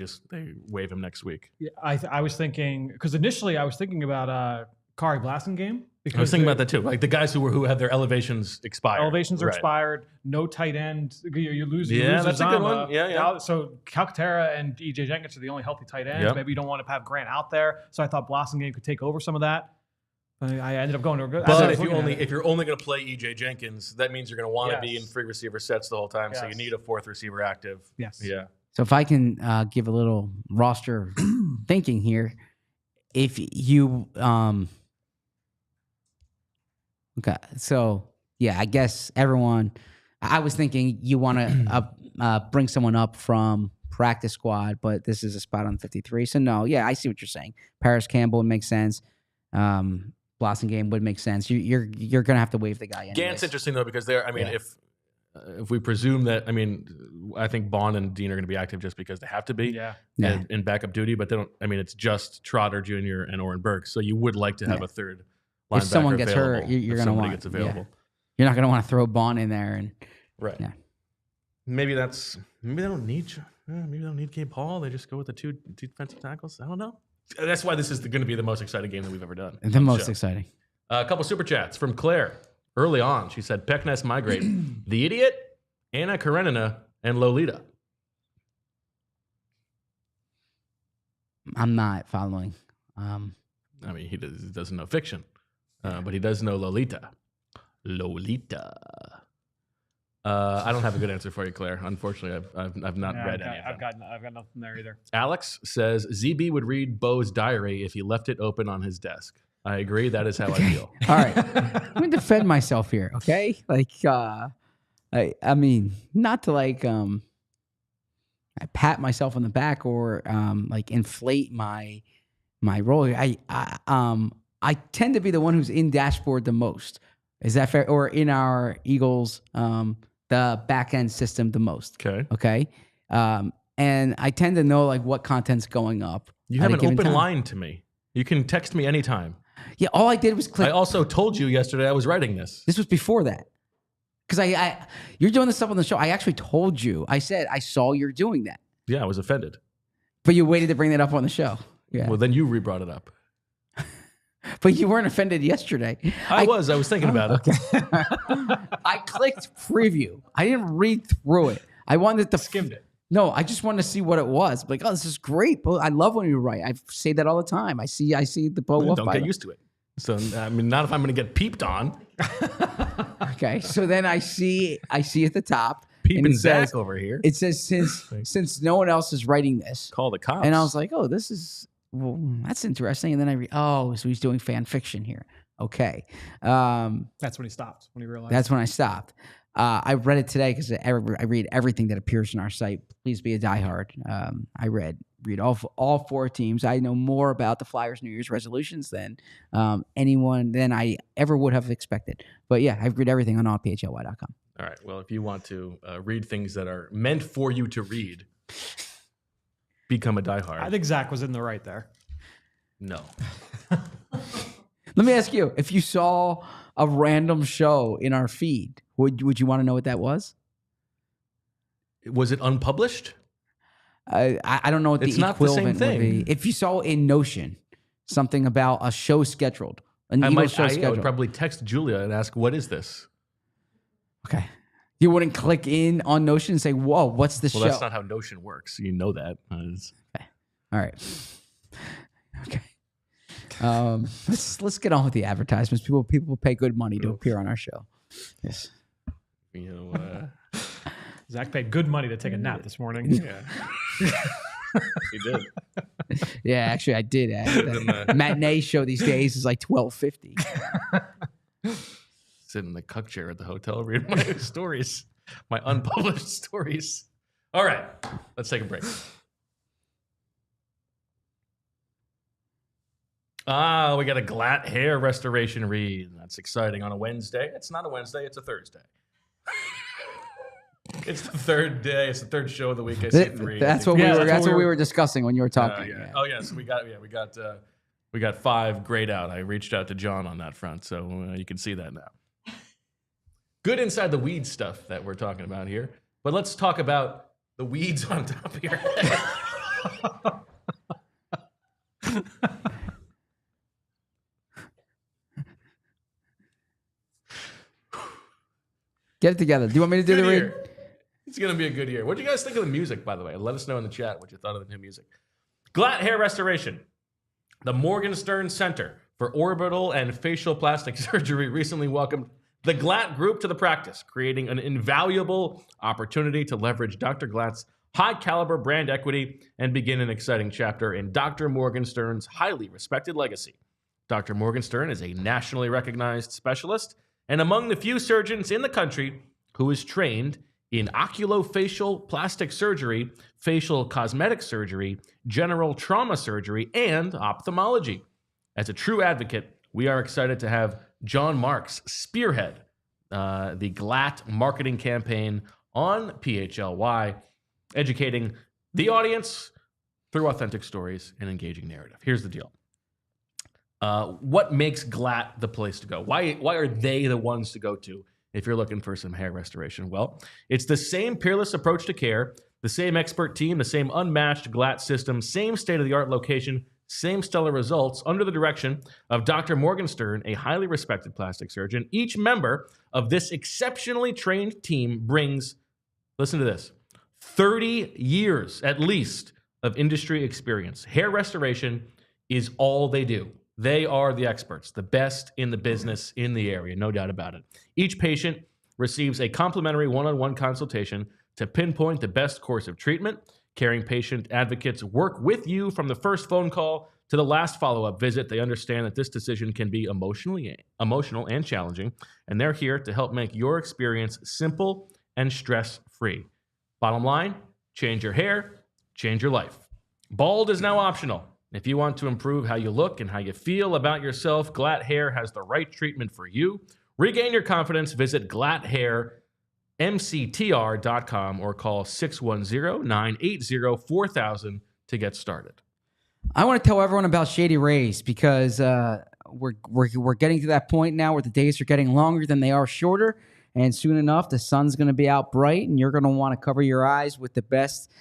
waive him next week. Yeah, I was thinking, because initially I was thinking about Kari Blasingame. I was thinking about that too. Like the guys who had their elevations expired. Elevations are expired. No tight end. You lose. That's a good one. Yeah. So Calcaterra and EJ Jenkins are the only healthy tight ends. Yep. Maybe you don't want to have Grant out there. So I thought Blasingame could take over some of that. I ended up going to a good. But if you're only going to play EJ Jenkins, that means you're going to want to be in 3 receiver sets the whole time. So you need a 4th receiver active. Yes. Yeah. So if I can give a little roster thinking here, if you okay, so yeah, I guess everyone. I was thinking you want to bring someone up from practice squad, but this is a spot on 53. So no, yeah, I see what you're saying. Paris Campbell would make sense. Blasingame would make sense. You're gonna have to waive the guy. Anyways. Gant's interesting though because if we presume that, I think Baun and Dean are going to be active just because they have to be in backup duty, but they don't. It's just Trotter Jr. and Oren Burks, so you would like to have a third linebacker. If someone gets available, hurt, you're going to want. Gets available. Yeah. You're not going to want to throw Baun in there and right. Yeah. Maybe they don't need. Maybe they don't need Gabe Hall. They just go with the 2 defensive tackles. I don't know. That's why this is going to be the most exciting game that we've ever done. The most exciting. A couple super chats from Claire. Early on, she said, Peckness migrate. The Idiot, Anna Karenina, and Lolita. I'm not following. He doesn't know fiction, but he does know Lolita. Lolita. I don't have a good answer for you, Claire. Unfortunately, I've not read any of them. I've got nothing there either. Alex says, ZB would read Bo's diary if he left it open on his desk. I agree. That is how I feel. All right. I'm going to defend myself here, okay? Like, not to I pat myself on the back or inflate my role. I tend to be the one who's in dashboard the most. Is that fair? Or in our Eagles, the back end system the most. Okay. And I tend to know what content's going up. You have an open line to me. You can text me anytime. Yeah, all I did was click. I also told you yesterday I was writing this. This was before that. Because you're doing this stuff on the show. I actually told you. I said, I saw you're doing that. Yeah, I was offended. But you waited to bring that up on the show. Yeah. Well, then you re-brought it up. But you weren't offended yesterday. I was thinking about it. Okay. I clicked preview. I didn't read through it. I wanted to skimmed it. No, I just wanted to see what it was. Like, this is great. I love when you write. I say that all the time. I see the Bo Wulf. Don't get used to it. So not if I'm going to get peeped on. Okay, so then I see at the top. Peeping Zach over here. It says since no one else is writing this, call the cops. And I was like, oh, that's interesting. And then I read, so he's doing fan fiction here. Okay, that's when he stopped. When he realized. That's when I stopped. I read it today because I read everything that appears on our site. Please be a diehard. I read all 4 teams. I know more about the Flyers' New Year's resolutions than anyone than I ever would have expected. But yeah, I read everything on allphly.com. All right. Well, if you want to read things that are meant for you to read, become a diehard. I think Zach was in the right there. No. Let me ask you, if you saw a random show in our feed, would you want to know what that was? Was it unpublished? I don't know what It's the not the same equivalent would thing. be. If you saw in Notion something about a show scheduled, an I Eagles show would scheduled. probably text Julia and ask, what is this? Okay. You wouldn't click in on Notion and say, whoa, what's this Well, show? that's not how Notion works. You know that. Okay. All right. Okay. Let's get on with the advertisements. People pay good money to appear on our show. Yes. You know, Zach paid good money to take a nap this morning. yeah. He did. Yeah, actually, I did. The matinee show these days is like $12.50. Sit in the cuck chair at the hotel reading my stories, my unpublished stories. All right, let's take a break. We got a glatt hair restoration read. That's exciting on a Wednesday. It's not a Wednesday, it's a Thursday. It's the third day. It's the third show of the week. I see three. That's what we were discussing when you were talking. Yeah. Oh yeah. So we got 5 grayed out. I reached out to John on that front, so you can see that now. Good inside the weeds stuff that we're talking about here, but let's talk about the weeds on top of your head. Get it together. Do you want me to do the read? Year. It's going to be a good year. What do you guys think of the music, by the way? Let us know in the chat what you thought of the new music. Glatt hair restoration. The Morgenstern Center for Orbital and Facial Plastic Surgery recently welcomed the Glatt Group to the practice, creating an invaluable opportunity to leverage Dr. Glatt's high-caliber brand equity and begin an exciting chapter in Dr. Morgenstern's highly respected legacy. Dr. Morgenstern is a nationally recognized specialist and among the few surgeons in the country who is trained in oculofacial plastic surgery, facial cosmetic surgery, general trauma surgery, and ophthalmology. As a true advocate, we are excited to have John Marks spearhead the Glatt marketing campaign on PHLY, educating the audience through authentic stories and engaging narrative. Here's the deal. What makes Glatt the place to go? Why are they the ones to go to if you're looking for some hair restoration? Well, it's the same peerless approach to care, the same expert team, the same unmatched Glatt system, same state-of-the-art location, same stellar results under the direction of Dr. Morgenstern, a highly respected plastic surgeon. Each member of this exceptionally trained team brings, listen to this, 30 years at least of industry experience. Hair restoration is all they do. They are the experts, the best in the business in the area, no doubt about it. Each patient receives a complimentary one-on-one consultation to pinpoint the best course of treatment. Caring patient advocates work with you from the first phone call to the last follow-up visit. They understand that this decision can be emotional and challenging, and they're here to help make your experience simple and stress-free. Bottom line, change your hair, change your life. Bald is now optional. If you want to improve how you look and how you feel about yourself, Glatt Hair has the right treatment for you. Regain your confidence. Visit glatthairmctr.com or call 610-980-4000 to get started. I want to tell everyone about Shady Rays because we're getting to that point now where the days are getting longer than they are shorter, and soon enough the sun's going to be out bright, and you're going to want to cover your eyes with the best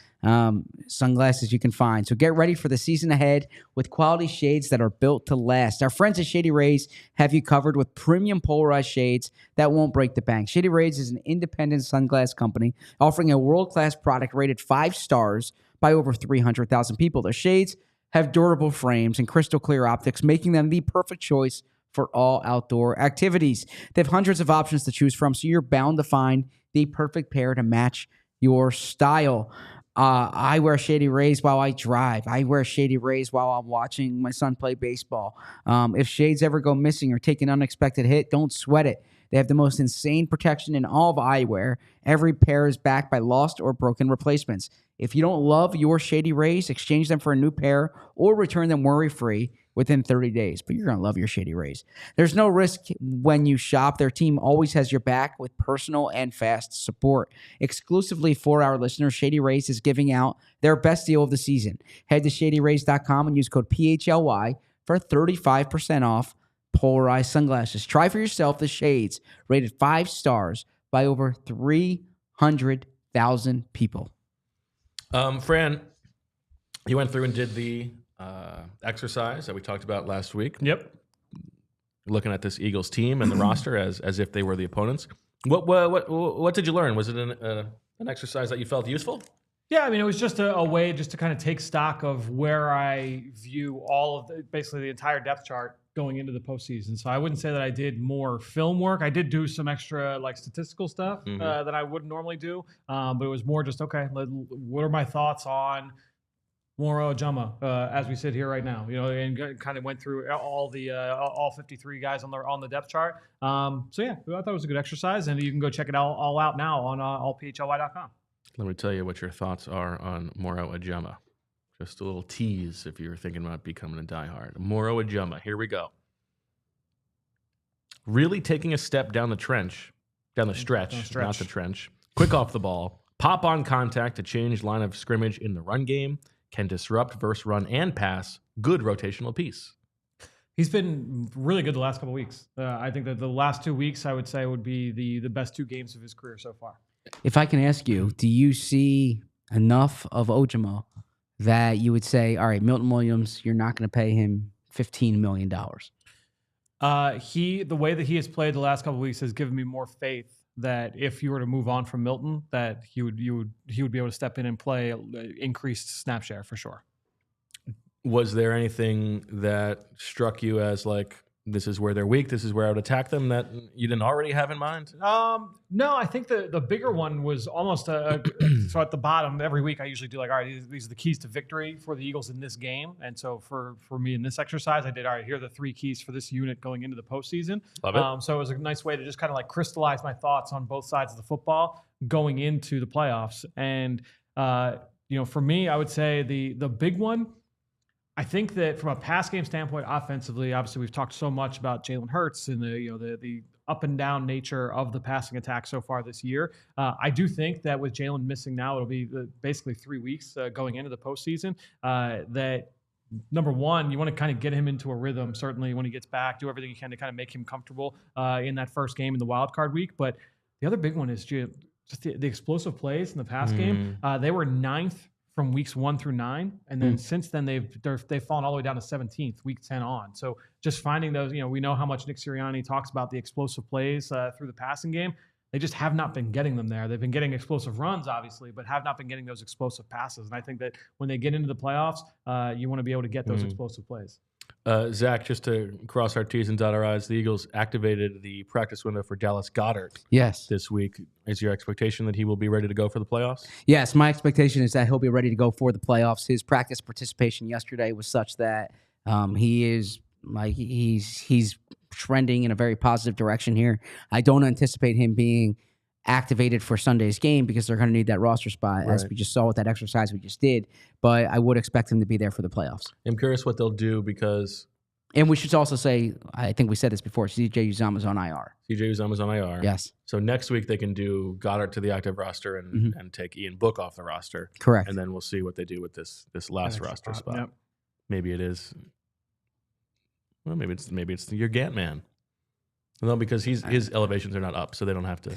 sunglasses you can find. So get ready for the season ahead with quality shades that are built to last. Our friends at Shady Rays have you covered with premium polarized shades that won't break the bank. Shady Rays is an independent sunglass company offering a world-class product rated 5 stars by over 300,000 people. Their shades have durable frames and crystal clear optics, making them the perfect choice for all outdoor activities. They have hundreds of options to choose from, so you're bound to find the perfect pair to match your style. I wear Shady Rays while I drive. I wear Shady Rays while I'm watching my son play baseball. If shades ever go missing or take an unexpected hit, don't sweat it. They have the most insane protection in all of eyewear. Every pair is backed by lost or broken replacements. If you don't love your Shady Rays, exchange them for a new pair or return them worry-free within 30 days. But you're going to love your Shady Rays. There's no risk when you shop. Their team always has your back with personal and fast support. Exclusively for our listeners, Shady Rays is giving out their best deal of the season. Head to shadyrays.com and use code PHLY for 35% off polarized sunglasses. Try for yourself the shades rated 5 stars by over 300,000 people. Fran, you went through and did the exercise that we talked about last week. Yep. Looking at this Eagles team and the roster as if they were the opponents. What did you learn? Was it an exercise that you felt useful? Yeah, I mean, it was just a way just to kind of take stock of where I view all of basically the entire depth chart going into the postseason. So I wouldn't say that I did more film work. I did do some extra like statistical stuff that I wouldn't normally do, but it was more just, okay, what are my thoughts on Moro Ajama as we sit here right now? You know, and kind of went through all 53 guys on the depth chart. So yeah, I thought it was a good exercise, and you can go check it all out now on allphly.com. Let me tell you what your thoughts are on Moro Ajama. Just a little tease if you're thinking about becoming a diehard. Moro Ajama, here we go. Really taking a step down the stretch, not the trench. Quick off the ball. Pop on contact to change line of scrimmage in the run game. Can disrupt versus run and pass. Good rotational piece. He's been really good the last couple of weeks. I think that the last 2 weeks, I would say, would be the best 2 games of his career so far. If I can ask you, do you see enough of Ojama that you would say, all right, Milton Williams, you're not going to pay him $15 million? The way that he has played the last couple of weeks has given me more faith that if you were to move on from Milton, that he would be able to step in and play increased snap share for sure. Was there anything that struck you as like, this is where they're weak, this is where I would attack them, that you didn't already have in mind? No, I think the bigger one was almost so at the bottom every week I usually do like, all right, these are the keys to victory for the Eagles in this game. And so for me in this exercise, I did, all right, here are the 3 keys for this unit going into the postseason. Love it. So it was a nice way to just kind of like crystallize my thoughts on both sides of the football going into the playoffs. And, for me, I would say the big one, I think that from a pass game standpoint, offensively, obviously we've talked so much about Jalen Hurts and the up and down nature of the passing attack so far this year. I do think that with Jalen missing now, it'll be basically 3 weeks going into the postseason. That number one, you want to kind of get him into a rhythm. Certainly, when he gets back, do everything you can to kind of make him comfortable in that first game in the wild card week. But the other big one is just the explosive plays in the pass game. They were 9th. From weeks 1 through 9, and then since then they've fallen all the way down to 17th, week 10 on. So just finding those, we know how much Nick Sirianni talks about the explosive plays through the passing game. They just have not been getting them there. They've been getting explosive runs, obviously, but have not been getting those explosive passes. And I think that when they get into the playoffs, you want to be able to get those explosive plays. Zach, just to cross our T's and dot our I's, the Eagles activated the practice window for Dallas Goedert this week. Is your expectation that he will be ready to go for the playoffs? Yes, my expectation is that he'll be ready to go for the playoffs. His practice participation yesterday was such that he's trending in a very positive direction here. I don't anticipate him being activated for Sunday's game because they're going to need that roster spot, as we just saw with that exercise we just did. But I would expect him to be there for the playoffs. I'm curious what they'll do because... And we should also say, I think we said this before, C.J. Uzomah's on IR. C.J. Uzomah's on IR. Yes. So next week they can do Goddard to the active roster and take Ian Book off the roster. Correct. And then we'll see what they do with this last roster spot. Yep. Maybe it is... Well, maybe it's your Gant man. No, because his elevations are not up, so they don't have to...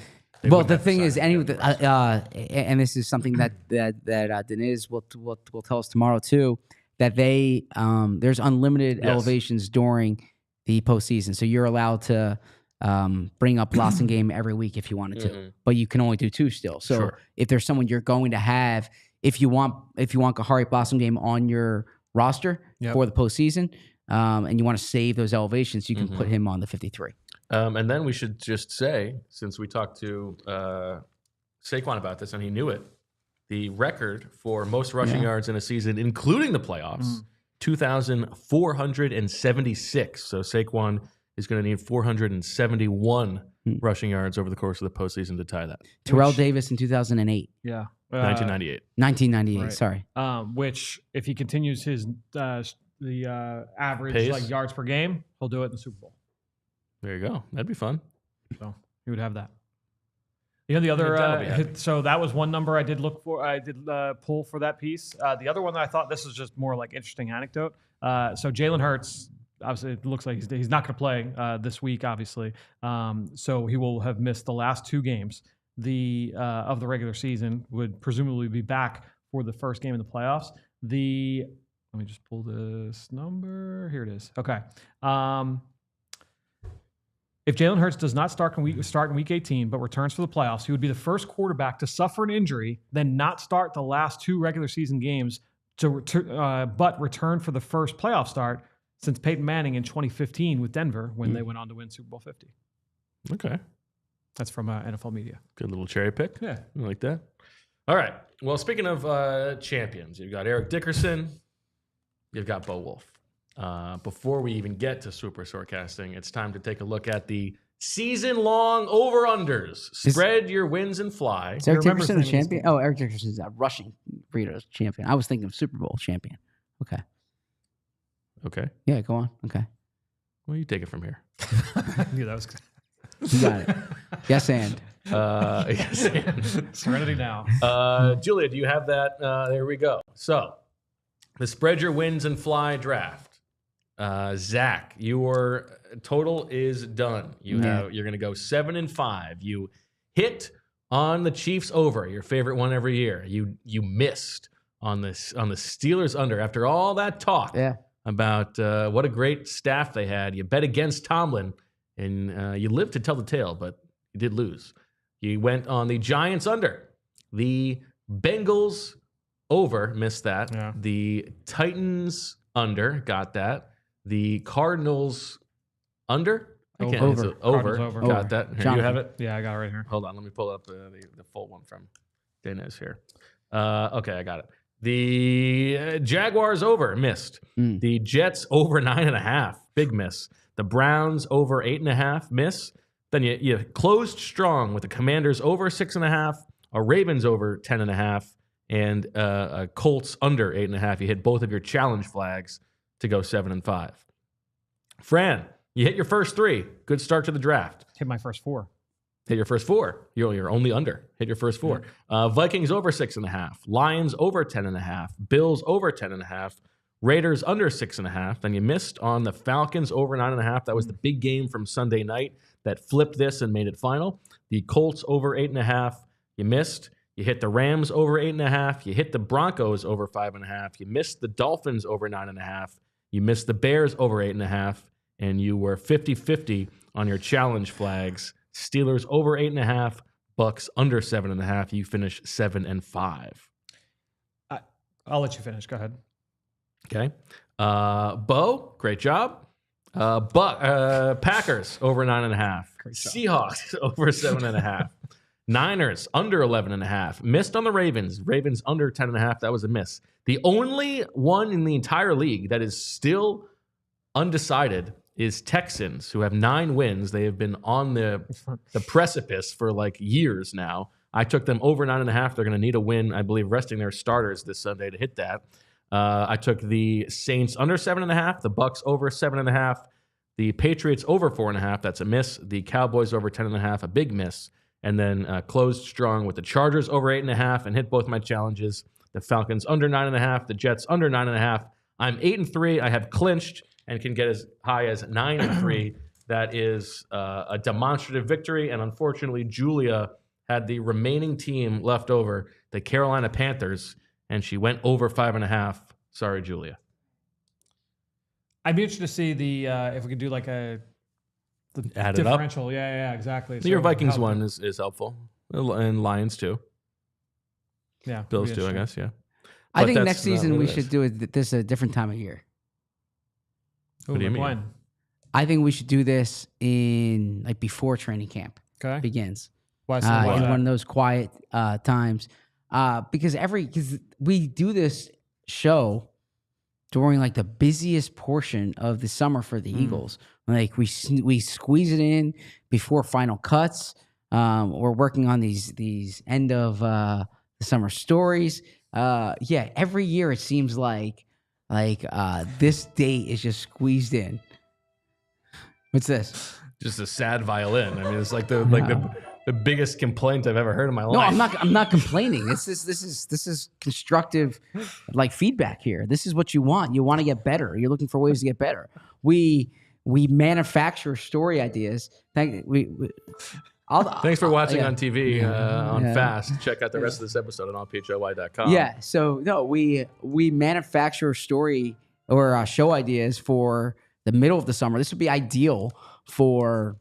Well, the thing is, and this is something that Deniz will tell us tomorrow too, that there's unlimited elevations during the postseason, so you're allowed to bring up Blossomgame every week if you wanted to, but you can only do 2 still. So if there's someone you're going to have, if you want Kahari Blossomgame on your roster for the postseason, and you want to save those elevations, you can put him on the 53. And then we should just say, since we talked to Saquon about this and he knew it, the record for most rushing yards in a season, including the playoffs, 2,476. So Saquon is going to need 471 rushing yards over the course of the postseason to tie that. Terrell Davis in 2008. Yeah. 1998. 1998, Right. sorry. Which, if he continues his average Pace. like yards per game, he'll do it in the Super Bowl. There you go. That'd be fun. So he would have that. You know, the That'll be other, happy. so that was one number I did look for. I did pull for that piece. The other one that I thought this was just more like interesting anecdote. So Jalen Hurts, obviously, it looks like he's not going to play this week, obviously. So he will have missed the last 2 games of the regular season, would presumably be back for the first game of the playoffs. Let me just pull this number. Here it is. Okay. If Jalen Hurts does not start in week 18 but returns for the playoffs, he would be the first quarterback to suffer an injury, then not start the last 2 regular season games, but return for the first playoff start since Peyton Manning in 2015 with Denver when they went on to win Super Bowl 50. Okay. That's from NFL Media. Good little cherry pick. Yeah. I like that. All right. Well, speaking of champions, you've got Eric Dickerson. You've got Bo Wulf. Before we even get to Swooper Forecasting, it's time to take a look at the season-long over-unders. Spread your wins and fly. Is Eric remember Dickerson the his name in this champion? Oh, Eric Dickerson is a rushing burritos champion. I was thinking of Super Bowl champion. Okay. Okay. Yeah, go on. Okay. Well, you take it from here. Yeah, that was good. You got it. Yes, and. Yes. Serenity now. Julia, do you have that? There we go. So, the Spread Your Wins and Fly draft. Zach, your total is done. You're going to go 7-5. You hit on the Chiefs over, your favorite one every year. You missed on the Steelers under after all that talk about what a great staff they had. You bet against Tomlin, and you lived to tell the tale, but you did lose. You went on the Giants under, the Bengals over, missed that. Yeah. The Titans under, got that. The Cardinals under? I can't Over. answer. Over. Cardinals over. Got Over. that. Here, you Jonathan. have it? Yeah, I got it right here. Hold on. Let me pull up the full one from Dana's here. Okay, I got it. The Jaguars over, missed. The Jets over 9.5, big miss. The Browns over 8.5, miss. Then you closed strong with the Commanders over 6.5, a Ravens over 10.5, and a Colts under 8.5. You hit both of your challenge flags to go 7-5. Fran, you hit your first 3. Good start to the draft. Hit my first 4. Hit your first 4. You're only under. Hit your first 4. Vikings over 6.5. Lions over 10.5. Bills over 10.5. Raiders under 6.5. Then you missed on the Falcons over 9.5. That was the big game from Sunday night that flipped this and made it final. The Colts over 8.5. You missed. You hit the Rams over 8.5. You hit the Broncos over 5.5. You missed the Dolphins over 9.5. You missed the Bears over 8.5. And you were 50-50 on your challenge flags. Steelers over 8.5. Bucks under 7.5. You finish 7-5. I'll let you finish. Go ahead. Okay. Bo, great job. Packers over 9.5. Seahawks over 7.5. Niners under 11.5. Missed on the Ravens. Ravens under 10.5. That was a miss. The only one in the entire league that is still undecided is Texans, who have 9 wins. They have been on the precipice for like years now. I took them over 9.5. They're going to need a win, I believe, resting their starters this Sunday to hit that. I took the Saints under 7.5, the Bucks over 7.5, the Patriots over 4.5. That's a miss. The Cowboys over 10.5, a big miss. And then closed strong with the Chargers over 8.5 and hit both my challenges. The Falcons under 9.5, the Jets under 9.5. I'm 8-3. I have clinched and can get as high as 9-3. That is a demonstrative victory. And unfortunately, Julia had the remaining team left over, the Carolina Panthers, and she went over 5.5. Sorry, Julia. I'd be interested to see if we could do like the Add it up. differential. Yeah, exactly. Your So Vikings how- one is helpful. And Lions too. Yeah. Bills would be too, I interesting. guess, yeah. I But think that's next not season what we it should is. do this a different time of year. Ooh, What do you like mean? when? I think we should do this in like before training camp Okay. begins. Why In that? one of those quiet times. Because we do this show during like the busiest portion of the summer for the Eagles. Like we squeeze it in before final cuts. We're working on these end of the summer stories. Every year it seems like this date is just squeezed in. What's this? Just a sad violin. I mean, it's like the biggest complaint I've ever heard in my life. No, I'm not complaining. This is constructive, like feedback here. This is what you want. You want to get better. You're looking for ways to get better. We manufacture story ideas. Thanks for watching on TV on Fast. Check out the rest of this episode on allphly.com. Yeah. So no, we manufacture story or show ideas for the middle of the summer. This would be ideal for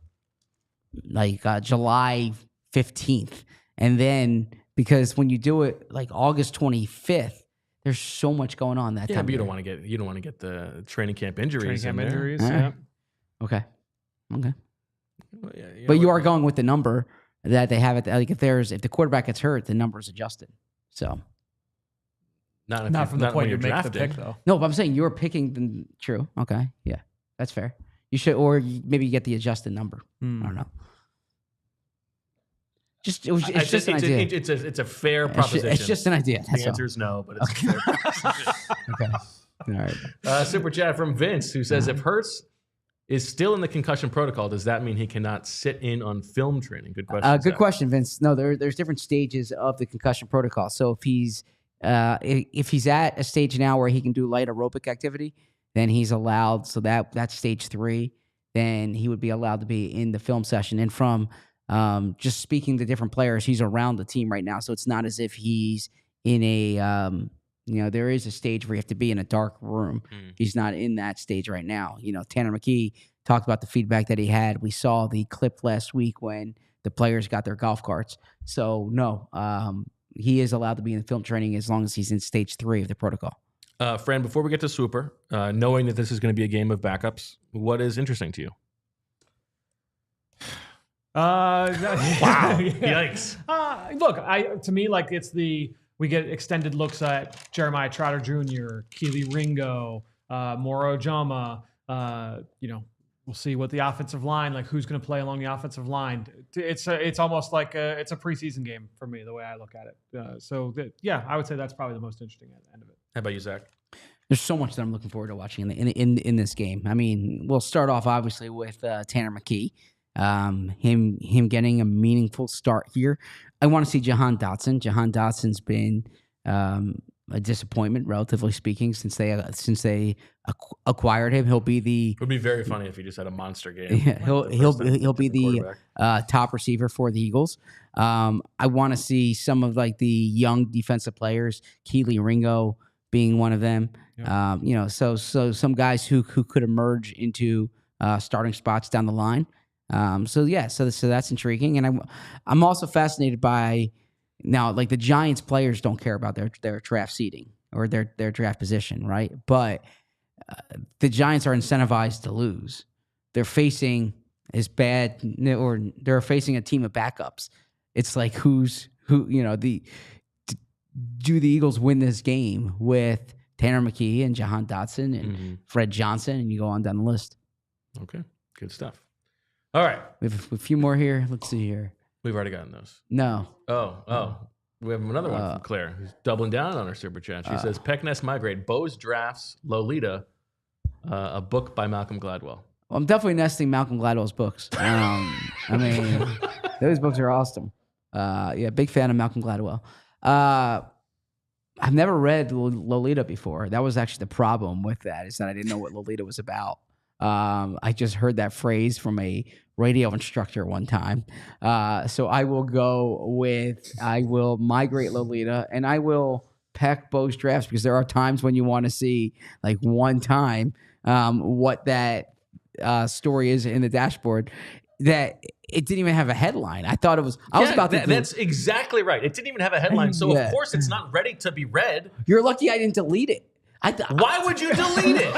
like July 15th. And then because when you do it like August 25th, there's so much going on that time. But you don't want to get the training camp injuries. Yeah. Okay. Well, But you are going with the number that they have it. Like if the quarterback gets hurt, the number is adjusted. So not from the point you make the pick though. No, but I'm saying you're picking true. Okay. Yeah. That's fair. You should, or maybe you get the adjusted number. I don't know. It's just an idea. It's a fair proposition. It's just an idea. The answer is no, but it's a fair proposition. Okay. All right. Super chat from Vince, who says, if Hurts is still in the concussion protocol, does that mean he cannot sit in on film training? Good question. Good question, Vince. No, there's different stages of the concussion protocol. So if he's at a stage now where he can do light aerobic activity, then he's allowed. So that's stage 3. Then he would be allowed to be in the film session. And from just speaking to different players, he's around the team right now. So it's not as if he's in a, there is a stage where you have to be in a dark room. He's not in that stage right now. Tanner McKee talked about the feedback that he had. We saw the clip last week when the players got their golf carts. So no, he is allowed to be in film training as long as he's in stage 3 of the protocol. Fran, before we get to Swooper, knowing that this is going to be a game of backups, what is interesting to you? Wow! Yikes! Look, to me, like we get extended looks at Jeremiah Trotter Jr., Keely Ringo, Moro Jama. We'll see what the offensive line, like who's going to play along the offensive line. It's almost like it's a preseason game for me, the way I look at it. I would say that's probably the most interesting end of it. How about you, Zach? There's so much that I'm looking forward to watching in this game. I mean, we'll start off obviously with Tanner McKee. Him getting a meaningful start here. I want to see Jahan Dotson. Jahan Dotson's been a disappointment, relatively speaking, since they acquired him. He'll be it would be very funny if he just had a monster game. Yeah, he'll be the top receiver for the Eagles. I want to see some of like the young defensive players, Keely Ringo being one of them. Yep. So some guys who could emerge into starting spots down the line. So that's intriguing, and I'm also fascinated by now, like the Giants players don't care about their draft seeding or their draft position, right? But the Giants are incentivized to lose. They're facing they're facing a team of backups. It's like do the Eagles win this game with Tanner McKee and Jahan Dotson and Fred Johnson, and you go on down the list. Okay, good stuff. All right. We have a few more here. Let's see here. We've already gotten those. No. Oh. We have another one from Claire, who's doubling down on her super chat. She says, Peckness Migrate, Bo's Drafts, Lolita, a book by Malcolm Gladwell. Well, I'm definitely nesting Malcolm Gladwell's books. I mean, those books are awesome. Big fan of Malcolm Gladwell. I've never read Lolita before. That was actually the problem with that, is that I didn't know what Lolita was about. I just heard that phrase from a radio instructor one time. So I will migrate Lolita, and I will peck Bo's Drafts, because there are times when you want to see, like one time, what that story is in the dashboard, that it didn't even have a headline. I thought it was. That's exactly right. It didn't even have a headline. So of course it's not ready to be read. You're lucky I didn't delete it. Why would you delete it?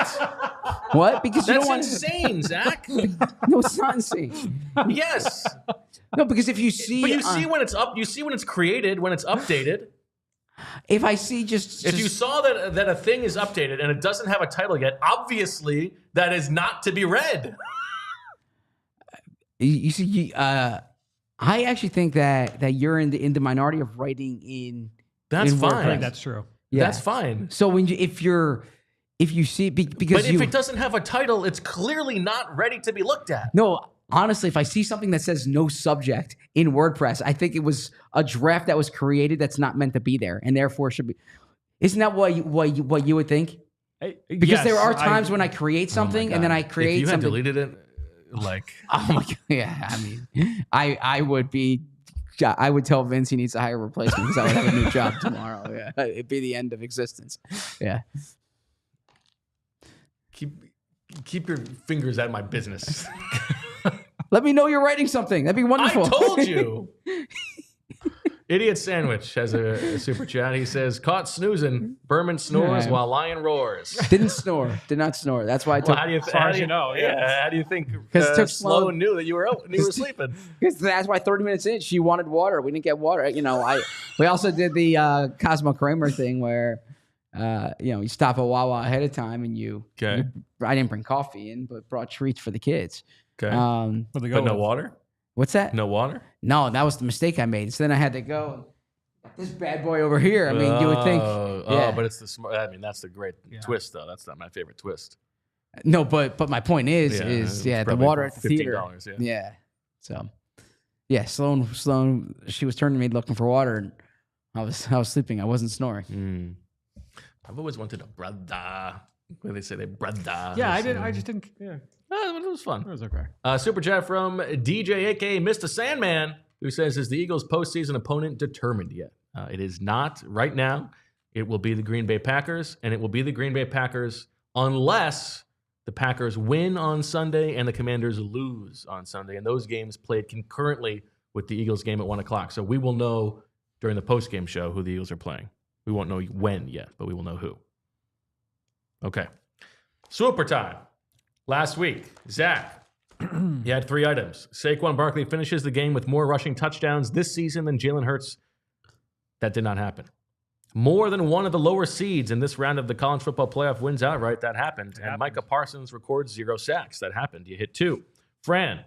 What? Because you don't want insane, Zach. No, it's not insane. Yes. No, because if you see, but you see when it's up. You see when it's created, when it's updated. if I see just If you saw that a thing is updated and it doesn't have a title yet, obviously that is not to be read. you see, I actually think that you're in the minority of writing in. That's in fine. I think that's true. Yeah. That's fine. So when if you see because But if it doesn't have a title, it's clearly not ready to be looked at. no. Honestly, if I see something that says no subject in WordPress, I think it was a draft that was created that's not meant to be there, and therefore should be. Isn't that what you would think? Because there are times when I create something and then I create if you something. had deleted it, like Oh my god! Yeah, I mean, I would tell Vince he needs to hire a replacement because I would have a new job tomorrow. Yeah, it'd be the end of existence. Yeah. keep your fingers out of my business. Let me know you're writing something. That'd be wonderful. I told you. Idiot Sandwich has a super chat. He says, caught snoozing. Berman snores Yeah. while lion roars. Didn't snore. Did not snore. That's why I took. Well, how do you, far as you know, yeah. How do you think 'Cause it took Sloan knew that you were sleeping? Because that's why 30 minutes in, she wanted water. We didn't get water. We also did the Cosmo Kramer thing where, you stop at Wawa ahead of time and Okay. I didn't bring coffee in, but brought treats for the kids. Okay. What'd they go But no with? water? What's that? No water? No, that was the mistake I made. So then I had to go. This bad boy over here. I mean, you would think. Yeah. But it's the smart. I mean, that's the great twist, though. That's not my favorite twist. No, but my point is it's the probably water at the theater. $15, Yeah. So, yeah, Sloan, she was turning to me looking for water, and I was sleeping. I wasn't snoring. I've always wanted a brother. Where they say they brother. Yeah, I did. I just didn't. Yeah, Oh, it was fun. it was okay. Super chat from DJ, aka Mr. Sandman, who says, is the Eagles' postseason opponent determined yet? It is not right now. It will be the Green Bay Packers, and it will be the Green Bay Packers unless the Packers win on Sunday and the Commanders lose on Sunday. And those games played concurrently with the Eagles game at 1 o'clock. So we will know during the postgame show who the Eagles are playing. We won't know when yet, but we will know who. Okay. Swooper time. Last week, Zach, he had 3 items. Saquon Barkley finishes the game with more rushing touchdowns this season than Jalen Hurts. That did not happen. More than one of the lower seeds in this round of the college football playoff wins outright. That happened. And Micah Parsons records 0 sacks. That happened. You hit 2. Fran,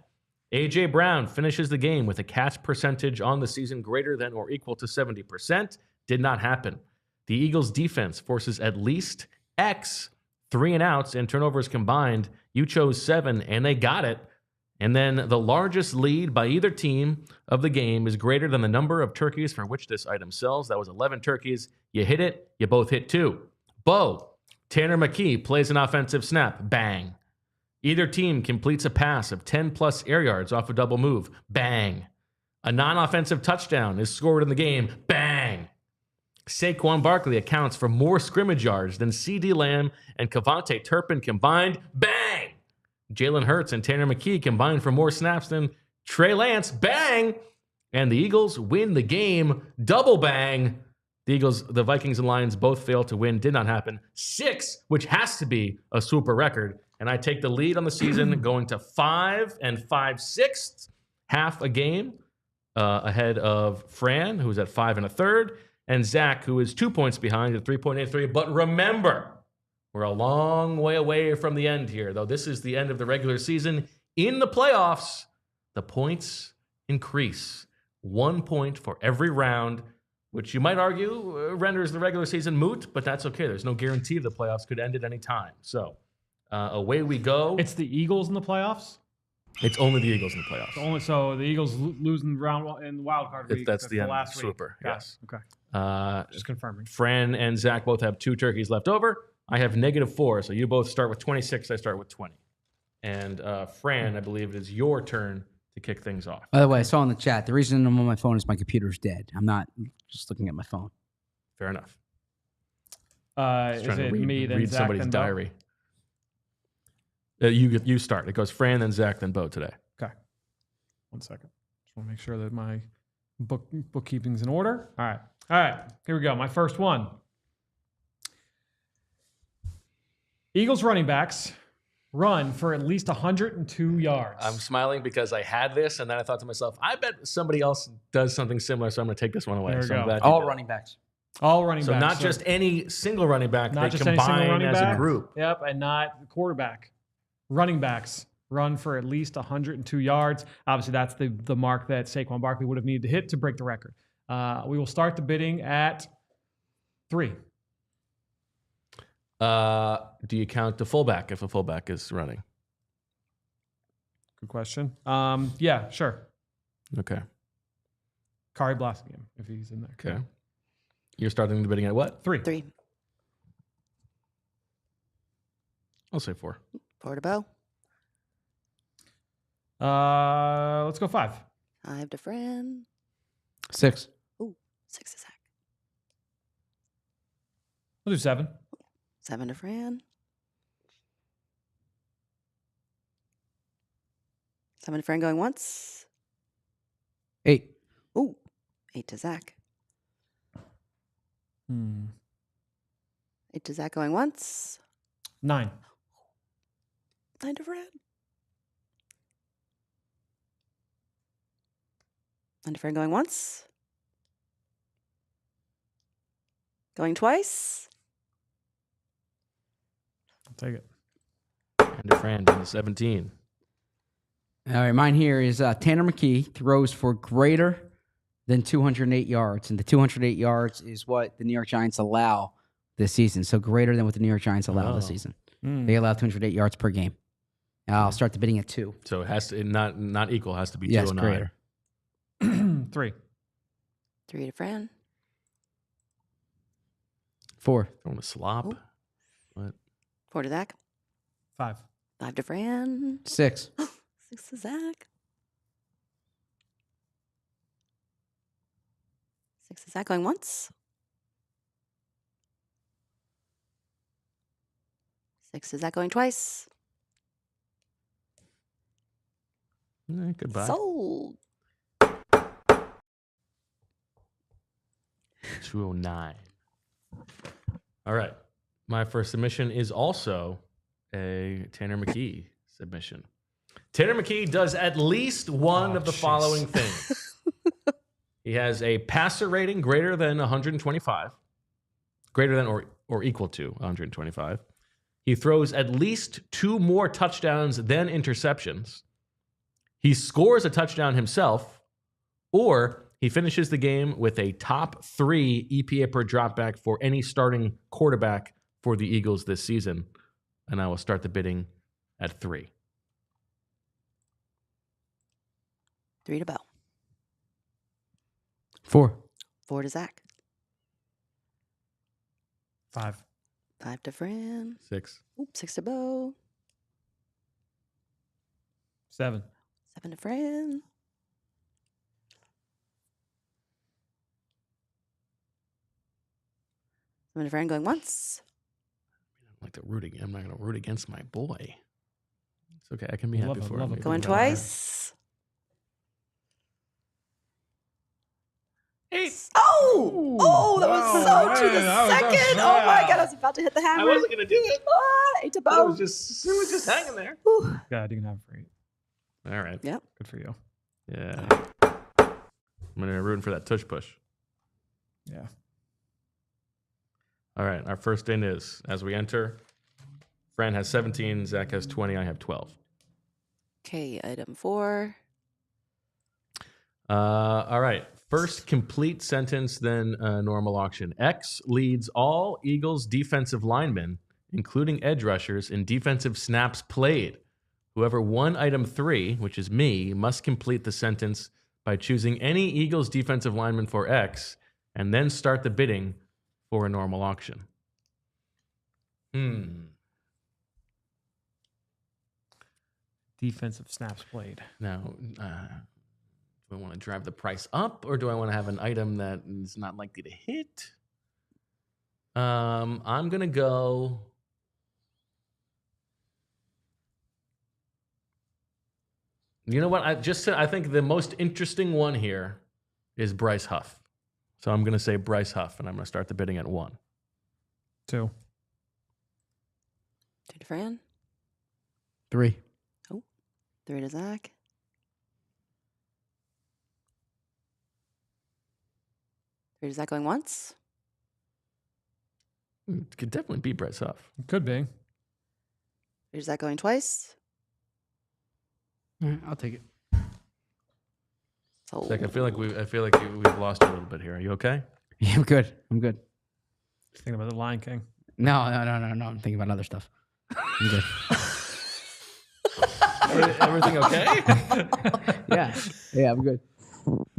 A.J. Brown finishes the game with a catch percentage on the season greater than or equal to 70%. Did not happen. The Eagles defense forces at least X 3 and outs and turnovers combined. You chose 7, and they got it. And then the largest lead by either team of the game is greater than the number of turkeys for which this item sells. That was 11 turkeys. You hit it. You both hit 2. Bo, Tanner McKee plays an offensive snap. Bang. Either team completes a pass of 10-plus air yards off a double move. Bang. A non-offensive touchdown is scored in the game. Bang. Saquon Barkley accounts for more scrimmage yards than CeeDee Lamb and Kevontae Turpin combined. Bang! Jalen Hurts and Tanner McKee combined for more snaps than Trey Lance. Bang! And the Eagles win the game. Double bang. The Vikings and Lions both failed to win. Did not happen. 6, which has to be a super record. And I take the lead on the season going to 5 5/6, half a game ahead of Fran, who's at 5 1/3. And Zach, who is 2 points behind at 3.83. But remember, we're a long way away from the end here, though this is the end of the regular season. In the playoffs, the points increase. 1 point for every round, which you might argue renders the regular season moot, but that's okay. There's no guarantee the playoffs could end at any time. So away we go. It's the Eagles in the playoffs. It's only the Eagles in the playoffs. So the Eagles losing round in the wild card week. That's the end last of Swooper. Week. Yes. Okay. Just confirming. Fran and Zach both have 2 turkeys left over. I have -4, so you both start with 26. I start with 20. And Fran, I believe it is your turn to kick things off. By the way, I saw in the chat, the reason I'm on my phone is my computer's dead. I'm not just looking at my phone. Fair enough. Is it me, then read Zach, somebody's then Bo? diary. You start. It goes Fran, then Zach, then Bo today. Okay. 1 second. Just want to make sure that my bookkeeping's in order. All right. Here we go. My first one. Eagles running backs run for at least 102 yards. I'm smiling because I had this, and then I thought to myself, I bet somebody else does something similar, so I'm going to take this one away. There we so I'm go. glad you All did. running backs. All running So backs. not just any single running back. Not They just any single combine running as back. a group. Yep, and not the quarterback. Running backs run for at least 102 yards. Obviously, that's the mark that Saquon Barkley would have needed to hit to break the record. We will start the bidding at 3. Do you count the fullback if a fullback is running? Good question. Yeah, sure. Okay. Kari Blasingame, if he's in there. Okay. You're starting the bidding at what? 3. 3. I'll say 4. 4 to Bo. Let's go 5. 5 to Fran. 6. Ooh, 6 to Zach. We'll do 7. 7 to Fran. 7 to Fran going once. 8. Ooh, 8 to Zach. 8 to Zach going once. 9. 9 to Fran. 9 to Fran going once. Going twice. I'll take it. And to Fran down to 17. All right, mine here is Tanner McKee throws for greater than 208 yards. And the 208 yards is what the New York Giants allow this season. So greater than what the New York Giants allow this season. They allow 208 yards per game. I'll start the bidding at 2. So it has to not equal. It has to be Yes, 209. greater. 3. 3 to Fran. 4. Throwing a slop. Ooh. What? 4 to Zach. 5. 5 to Fran. 6. 6 to Zach. 6 to Zach going once. 6 to Zach going twice. Goodbye. Sold. 209. All right. My first submission is also a Tanner McKee submission. Tanner McKee does at least one of the following things. He has a passer rating greater than 125, greater than or equal to 125. He throws at least 2 more touchdowns than interceptions. He scores a touchdown himself, or he finishes the game with a top 3 EPA per dropback for any starting quarterback for the Eagles this season. And I will start the bidding at 3. 3 to Bo. 4. 4 to Zach. 5. 5 to Fran. 6. Oop, 6 to Bo. 7. 7 to Fran. 7 to Fran going once. I'm not going to root against my boy. It's okay. I can be happy for him. Going twice. 8. Oh, that was so to the second. Oh my God, I was about to hit the hammer. I wasn't going to do it. 8 to It Bo. was just hanging there. Whew. God, you can have it for 8. All right. Yep. Good for you. Yeah. I'm going to root for that tush push. Yeah. All right. Our first in is, as we enter, Fran has 17, Zach has 20, I have 12. Okay, item 4. All right. First complete sentence, then normal auction. X leads all Eagles defensive linemen, including edge rushers, in defensive snaps played. Whoever won item 3, which is me, must complete the sentence by choosing any Eagles defensive lineman for X and then start the bidding for a normal auction. Defensive snaps played. Now, do I want to drive the price up, or do I want to have an item that is not likely to hit? I'm going to go... You know what? I think the most interesting one here is Bryce Huff. So I'm going to say Bryce Huff, and I'm going to start the bidding at 1. 2. 2 to Fran. 3. 3 to Zach. 3 to Zach going once. Could definitely beat Brett Huff. Could be. Is that going twice? All right, I'll take it. So Zach, I feel like we've lost you a little bit here. Are you okay? Yeah, I'm good. Thinking about the Lion King. No. I'm thinking about other stuff. I'm good. Everything okay? Yeah, I'm good.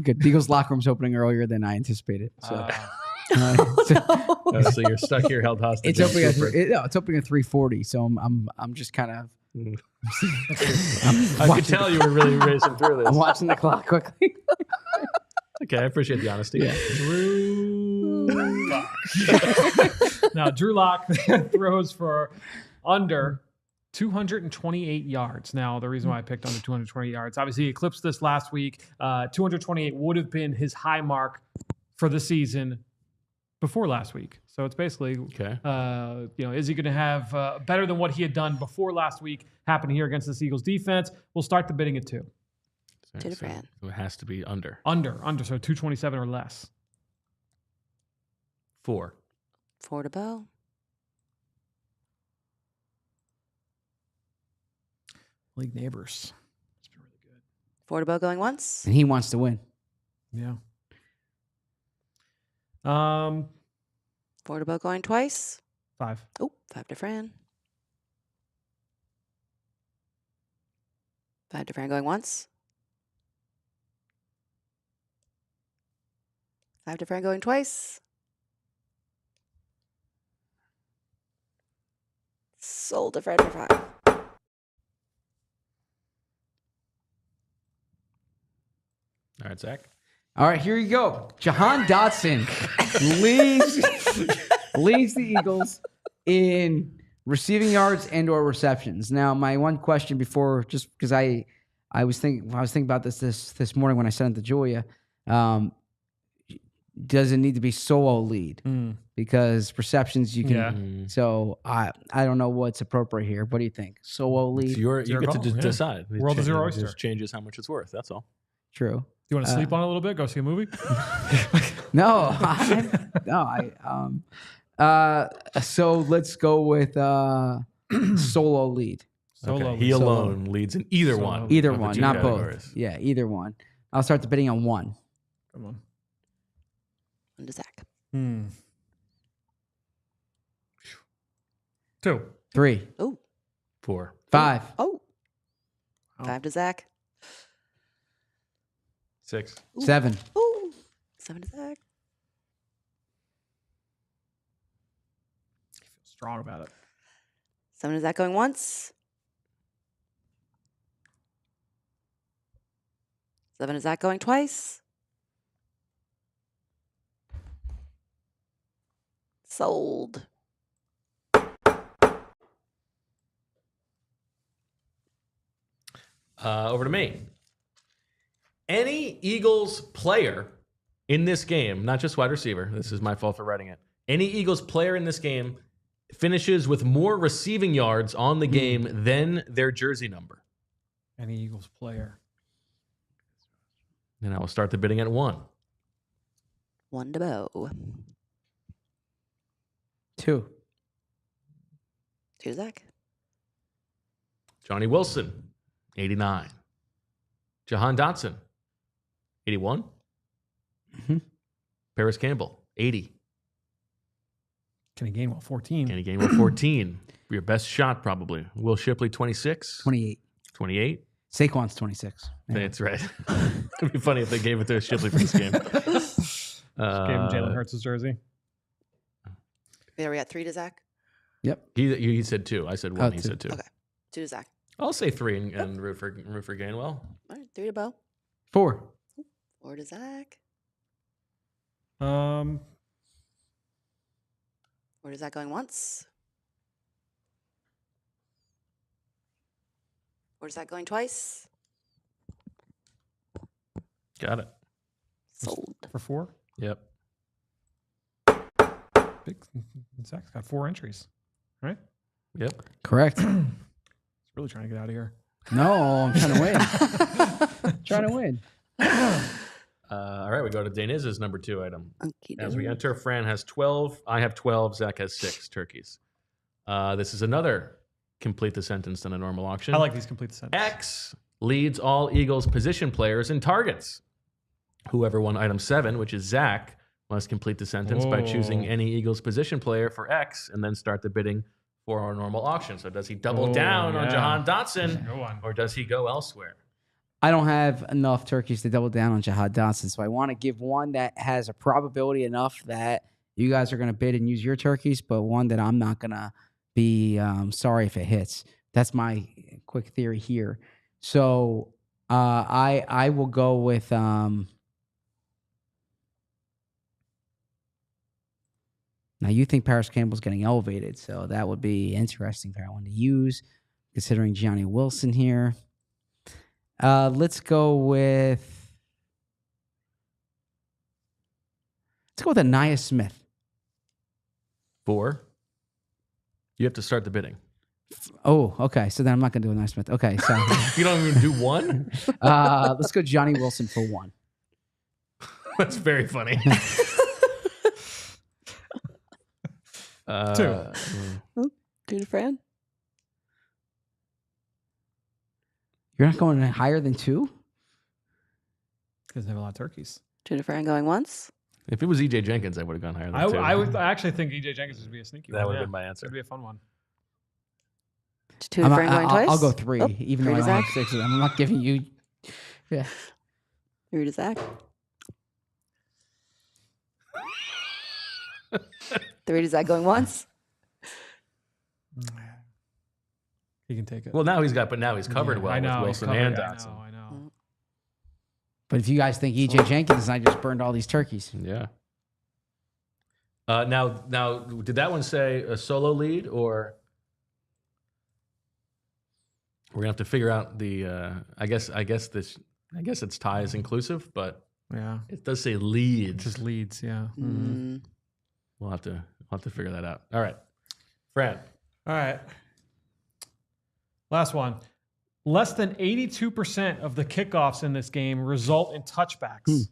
Good. The Eagles locker room's opening earlier than I anticipated. So, So you're stuck here, held hostage. it's opening it's opening at 3:40. So I'm just kind of. I could tell you were really racing through this. I'm watching the clock quickly. Okay, I appreciate the honesty. Yeah. Drew Lock. Now, Drew Lock throws for under 228 yards. Now, the reason why I picked under 228 yards, obviously he eclipsed this last week. 228 would have been his high mark for the season before last week. So it's basically, Okay. Is he going to have better than what he had done before last week happen here against this Eagles defense? We'll start the bidding at 2. To the Fran. So it has to be under. Under, so 227 or less. 4. 4 to Bo. League neighbors. It's been really good. 4 to Bo going once. And he wants to win. Yeah. 4 to Bo going twice. 5. Oh, 5 to Fran. 5 to Fran going once. 5 to Fran going twice. Sold to Fran for 5. All right, Zach. All right, here you go. Jahan Dotson leads the Eagles in receiving yards and or receptions. Now, my one question before, just because I was thinking about this morning when I sent it to Julia. Does it need to be solo lead? Because receptions you can. Yeah. So I don't know what's appropriate here. What do you think? Solo lead? You your get call, to yeah. decide. World is your oyster. It just changes how much it's worth. That's all. True. Do you want to sleep on it a little bit? Go see a movie? No, so let's go with solo lead. Solo. Okay. He alone leads in either Solo. one. Either of the one, two not categories. both. Yeah, either one. I'll start the bidding on 1. Come on. 1 to Zach. 2. 3, Oh. 4. 5, Oh. Oh. 5 to Zach. 6. Ooh. 7. Ooh. 7 to Zach. I feel strong about it. 7 to Zach going once. 7 to Zach going twice. Sold. Over to me. Any Eagles player in this game, not just wide receiver, this is my fault for writing it. Any Eagles player in this game finishes with more receiving yards on the game than their jersey number. Any Eagles player. And I will start the bidding at 1. 1 to Bo. 2. 2 to Zach. Johnny Wilson, 89. Jahan Dotson, 81. Paris Campbell, 80. Kenny Gainwell, 14. Kenny Gainwell, 14. Your best shot, probably. Will Shipley, 26. 28. 28. Saquon's 26. Yeah. That's right. It'd be funny if they gave it to Shipley for this game. Gave him Jalen Hurts' jersey. Are we at 3 to Zach? Yep. He said 2. I said 1. He 2. said 2. Okay. 2 to Zach. I'll say 3 and root for Gainwell. All right. 3 to Bo. 4. 4 to Zach. 4 4 to Zach going once. 4 to Zach going twice. Got it. Sold. for 4. Yep. Big. Zach's got 4 entries, right? Yep. Correct. He's really trying to get out of here. No, I'm trying to win. Trying to win. All right, we go to Deniz's number 2 item. Okie As we doke. enter, Fran has 12. I have 12. Zach has 6 turkeys. This is another complete the sentence than a normal auction. I like these complete sentences. X leads all Eagles position players in targets. Whoever won item 7, which is Zach, must complete the sentence by choosing any Eagles position player for X and then start the bidding for our normal auction. So does he double down on Jahan Dotson, or does he go elsewhere? I don't have enough turkeys to double down on Jahan Dotson, so I want to give one that has a probability enough that you guys are going to bid and use your turkeys, but one that I'm not going to be sorry if it hits. That's my quick theory here. So I will go with now you think Paris Campbell's getting elevated, so that would be interesting for one to use, considering Gianni Wilson here. Let's go with Anaya Smith. 4. You have to start the bidding. Oh, okay. So then I'm not going to do Anaya Smith. Okay, so You don't even do 1? let's go Johnny Wilson for 1. That's very funny. 2. 2 to Fran. You're not going higher than 2? Because they have a lot of turkeys. 2 to Fran going once. If it was EJ Jenkins, I would have gone higher than 2. I actually think EJ Jenkins would be a sneaky one. That would have been my answer. It'd be a fun one. 2 to Fran going twice. I'll go 3, Oh, even 3 though I to don't have Zach. 6 of them. I'm not giving you. Yeah. 3 to Zach. 3 to Zach going once. He can take it. Well, now he's covered Yeah, well I know, with he's Wilson covered. and I Dotson. know. But if you guys think EJ Jenkins, I just burned all these turkeys. Yeah. Now, did that one say a solo lead, or we're gonna have to figure out the? I guess it's ties inclusive, but Yeah. it does say lead. It just leads, yeah. Mm. We'll have to figure that out. All right, Fran. All right. Last one. Less than 82% of the kickoffs in this game result in touchbacks.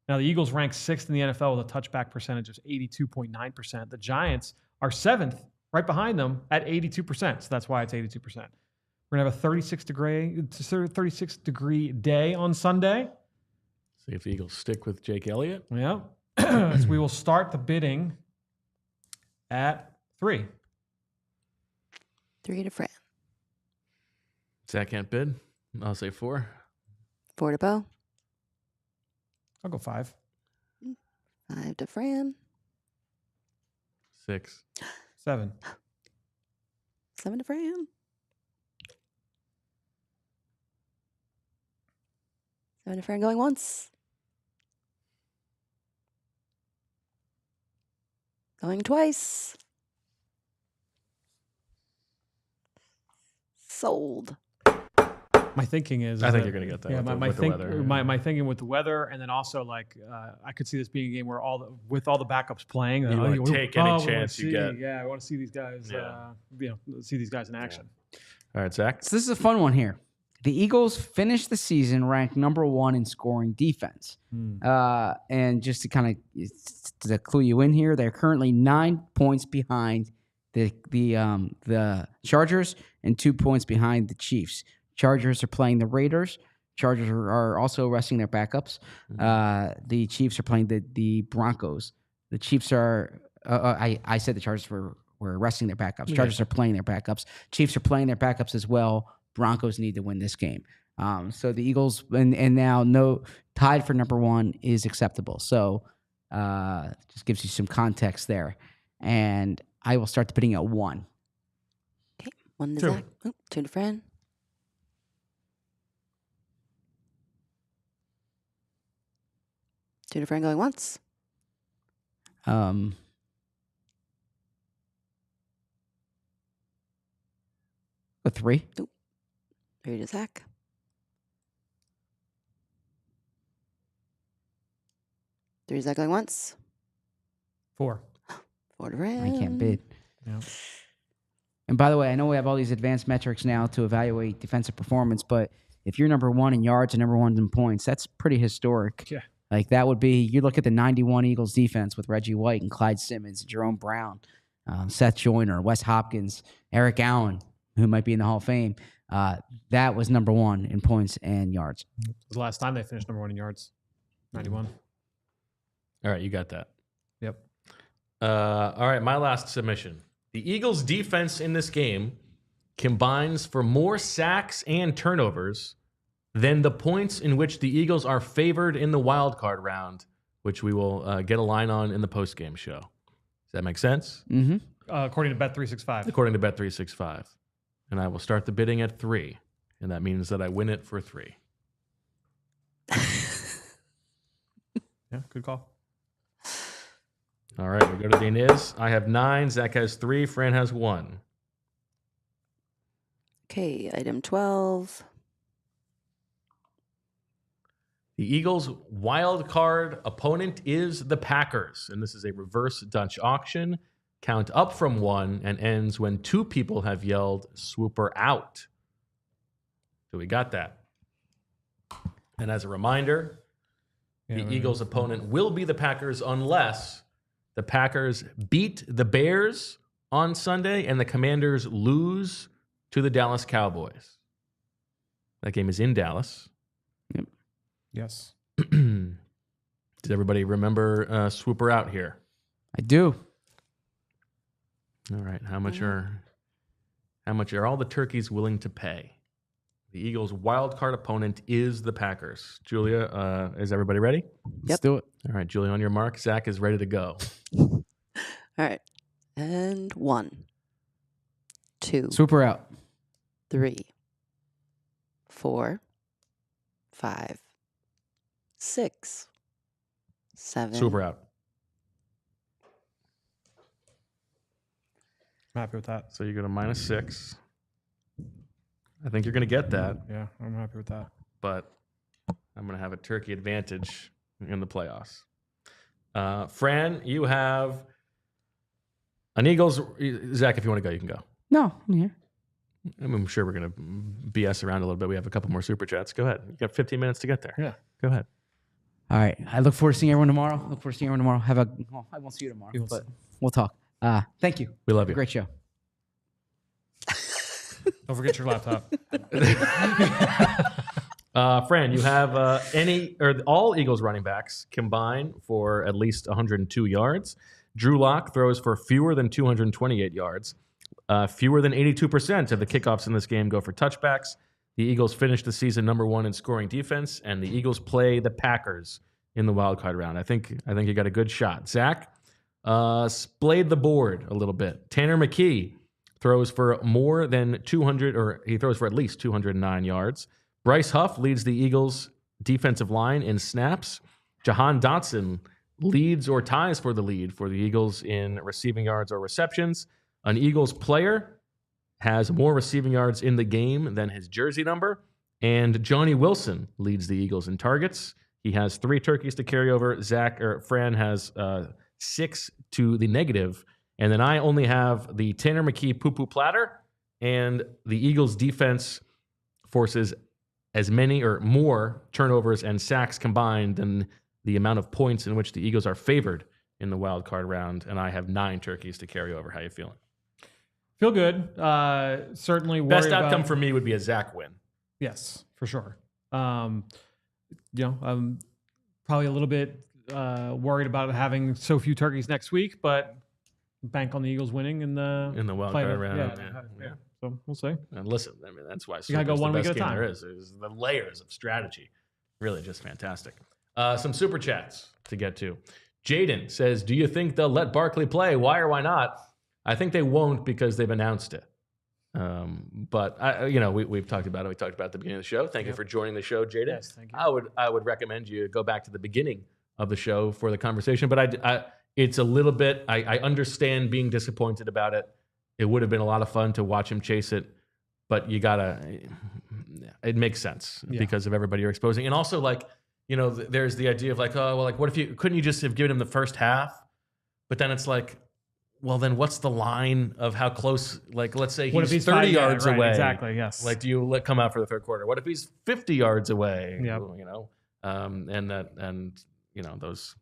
Now, the Eagles rank 6th in the NFL with a touchback percentage of 82.9%. The Giants are 7th, right behind them at 82%. So that's why it's 82%. We're going to have a 36 degree day on Sunday. See if the Eagles stick with Jake Elliott. Yeah. So we will start the bidding at 3. 3 to Fran. Zach can't bid. I'll say 4. 4 to Bo. I'll go 5. 5 to Fran. 6. 7. 7 to Fran. 7 to Fran going once. Going twice. Sold. My thinking is, I think that- you're going to get that. Yeah, with the weather. my thinking with the weather, and then also like I could see this being a game where with all the backups playing, You wanna take any chance you get. Yeah, I want to see these guys. Yeah. See these guys in action. All right, Zach. So this is a fun one here. The Eagles finished the season ranked number 1 in scoring defense. And just to kind of clue you in here, they're currently 9 points behind the Chargers and 2 points behind the Chiefs. Chargers are playing the Raiders. Chargers are also resting their backups. The Chiefs are playing the Broncos. The Chiefs are. I said the Chargers were resting their backups. Chargers are playing their backups. Chiefs are playing their backups as well. Broncos need to win this game. So the Eagles and now tied for number 1 is acceptable. So just gives you some context there. And I will start the bidding at 1. Okay. 1 to 2. Zach. Oh, 2 to Fran. 2 to Fran going once. A 3. 3 to Zach. 3 to Zach going once. 4. 4 to Fran. I can't bid. Yeah. And by the way, I know we have all these advanced metrics now to evaluate defensive performance, but if you're number 1 in yards and number 1 in points, that's pretty historic. Yeah. Like that would be, you look at the 91 Eagles defense with Reggie White and Clyde Simmons, Jerome Brown, Seth Joyner, Wes Hopkins, Eric Allen, who might be in the Hall of Fame. That was number one in points and yards. It was the last time they finished number one in yards. 91. All right, you got that. Yep. All right, my last submission. The Eagles' defense in this game combines for more sacks and turnovers than the points in which the Eagles are favored in the wild card round, which we will get a line on in the postgame show. Does that make sense? Mm-hmm. According to Bet365. According to Bet365. And I will start the bidding at 3, and that means that I win it for 3. Yeah, good call. All right, we go to the Iniz. I have 9, Zach has 3, Fran has 1. Okay, item 12. The Eagles' wild card opponent is the Packers, and this is a reverse Dutch auction. Count up from 1 and ends when 2 people have yelled "Swooper out." So we got that. And as a reminder, the Eagles' opponent will be the Packers unless the Packers beat the Bears on Sunday and the Commanders lose to the Dallas Cowboys. That game is in Dallas. Yep. Yes. Does everybody remember Swooper out here? I do. All right. How much are all the turkeys willing to pay? The Eagles' wild card opponent is the Packers. Julia, is everybody ready? Let's do it. All right, Julia, on your mark. Zach is ready to go. All right. And 1, 2, Swooper out. 3, 4, 5, 6, 7. Swooper out. I'm happy with that. So you go to -6. I think you're going to get that, Yeah, I'm happy with that. but I'm going to have a turkey advantage in the playoffs. Fran, you have an Eagles. Zach, if you want to go, you can go. No, I'm here. I'm sure we're going to BS around a little bit. We have a couple more super chats. Go ahead. You got 15 minutes to get there. Yeah. Go ahead. All right. I look forward to seeing everyone tomorrow. I won't see you tomorrow, but we'll talk. Thank you. We love you. Great show. Don't forget your laptop. Fran, you have all Eagles running backs combine for at least 102 yards. Drew Lock throws for fewer than 228 yards. Fewer than 82% of the kickoffs in this game go for touchbacks. The Eagles finished the season number 1 in scoring defense, and the Eagles play the Packers in the wild card round. I think you got a good shot. Zach, splayed the board a little bit. Tanner McKee throws for more than 200, or he throws for at least 209 yards. Bryce Huff leads the Eagles' defensive line in snaps. Jahan Dotson leads or ties for the lead for the Eagles in receiving yards or receptions. An Eagles player has more receiving yards in the game than his jersey number. And Johnny Wilson leads the Eagles in targets. He has 3 turkeys to carry over. Fran has 6 to the negative. And then I only have the Tanner McKee poo-poo platter, and the Eagles defense forces as many or more turnovers and sacks combined than the amount of points in which the Eagles are favored in the wild card round. And I have 9 turkeys to carry over. How you feeling? Feel good. Certainly worried Best outcome about, for me would be a Zach win. Yes, for sure. I'm probably a little bit worried about having so few turkeys next week, but bank on the Eagles winning in the wild card round. Yeah. So we'll see. And listen, I mean, that's why You gotta go Super's one the week best at a game time. there is. There's the layers of strategy. Really just fantastic. Some super chats to get to. Jaden says, do you think they'll let Barkley play? Why or why not? I think they won't because they've announced it. But we've talked about it. We talked about it at the beginning of the show. Thank you for joining the show, Jaden. Yes, thank you. I would recommend you go back to the beginning of the show for the conversation. But it's a little bit. I understand being disappointed about it. It would have been a lot of fun to watch him chase it, but you gotta. It makes sense because of everybody you're exposing, and also there's the idea of what if couldn't you just have given him the first half? But then it's like, well, then what's the line of how close? Like, let's say he's 30 yards away. Exactly. Yes. Like, do you let come out for the third quarter? What if he's 50 yards away? Yep. And those.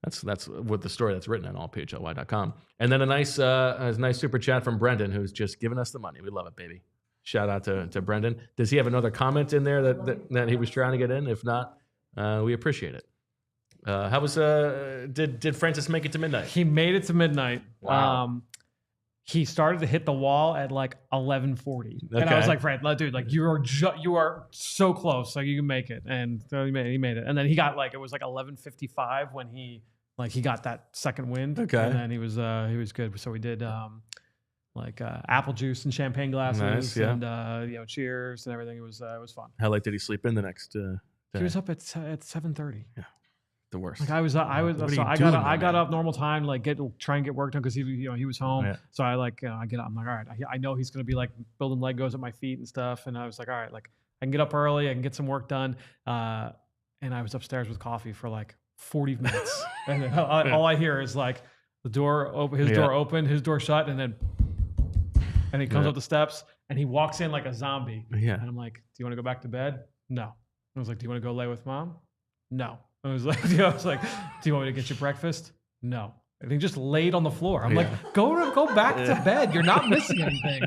That's what the story that's written on allphly.com. And then a nice super chat from Brendan, who's just giving us the money. We love it, baby. Shout out to Brendan. Does he have another comment in there that he was trying to get in? If not, we appreciate it. How was did Francis make it to midnight? He made it to midnight. Wow. He started to hit the wall at like 11:40, and I was like, "Fran, dude, like you are so close, like you can make it." And so he made it, and then he got it was like 11:55 when he got that second wind. Okay, and then he was good. So we did apple juice and champagne glasses, nice, yeah. and cheers and everything. It was fun. How late did he sleep in the next day? He was up at 7:30. Yeah. The worst. Like I got up normal time, try and get work done because he was home. Yeah. So I get up. I'm like, all right, I know he's gonna be like building Legos at my feet and stuff. And I was like, all right, like I can get up early, I can get some work done. And I was upstairs with coffee for like 40 minutes, and then all I hear is like the door open, door open, his door shut, and then he comes up the steps and he walks in like a zombie. Yeah. And I'm like, do you want to go back to bed? No. I was like, do you want to go lay with mom? No. I was like, do you want me to get you breakfast? No. And he just laid on the floor. I'm like, go back to bed. You're not missing anything.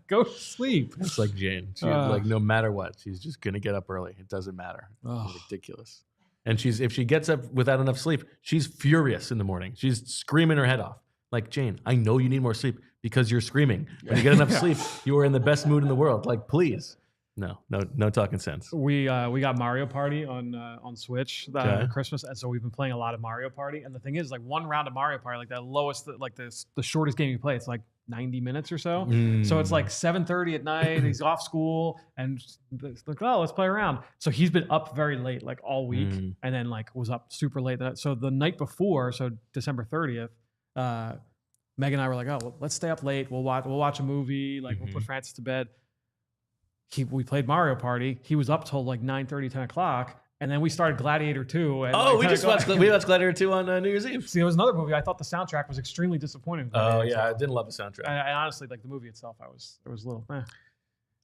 Go sleep. It's like Jane. She, no matter what, she's just gonna get up early. It doesn't matter. It's ridiculous. And if she gets up without enough sleep, she's furious in the morning. She's screaming her head off. Like, Jane, I know you need more sleep because you're screaming. When you get enough sleep, you are in the best mood in the world. Like, please. No talking sense. We got Mario Party on Switch Christmas, and so we've been playing a lot of Mario Party. And the thing is, like one round of Mario Party, like the lowest, like the shortest game you play, it's like 90 minutes or so. So it's like 7:30 at night. He's off school, and it's like, let's play around. So he's been up very late, like all week, and then like was up super late. So the night before, so December 30th, Meg and I were like, well, let's stay up late. We'll watch a movie. Like we'll put Francis to bed. We played Mario Party. He was up till like 9:30, 10 o'clock. And then we started Gladiator 2. And we watched Gladiator 2 on New Year's Eve. See, it was another movie. I thought the soundtrack was extremely disappointing. Oh, yeah. I didn't love the soundtrack. I honestly, like the movie itself, it was a little,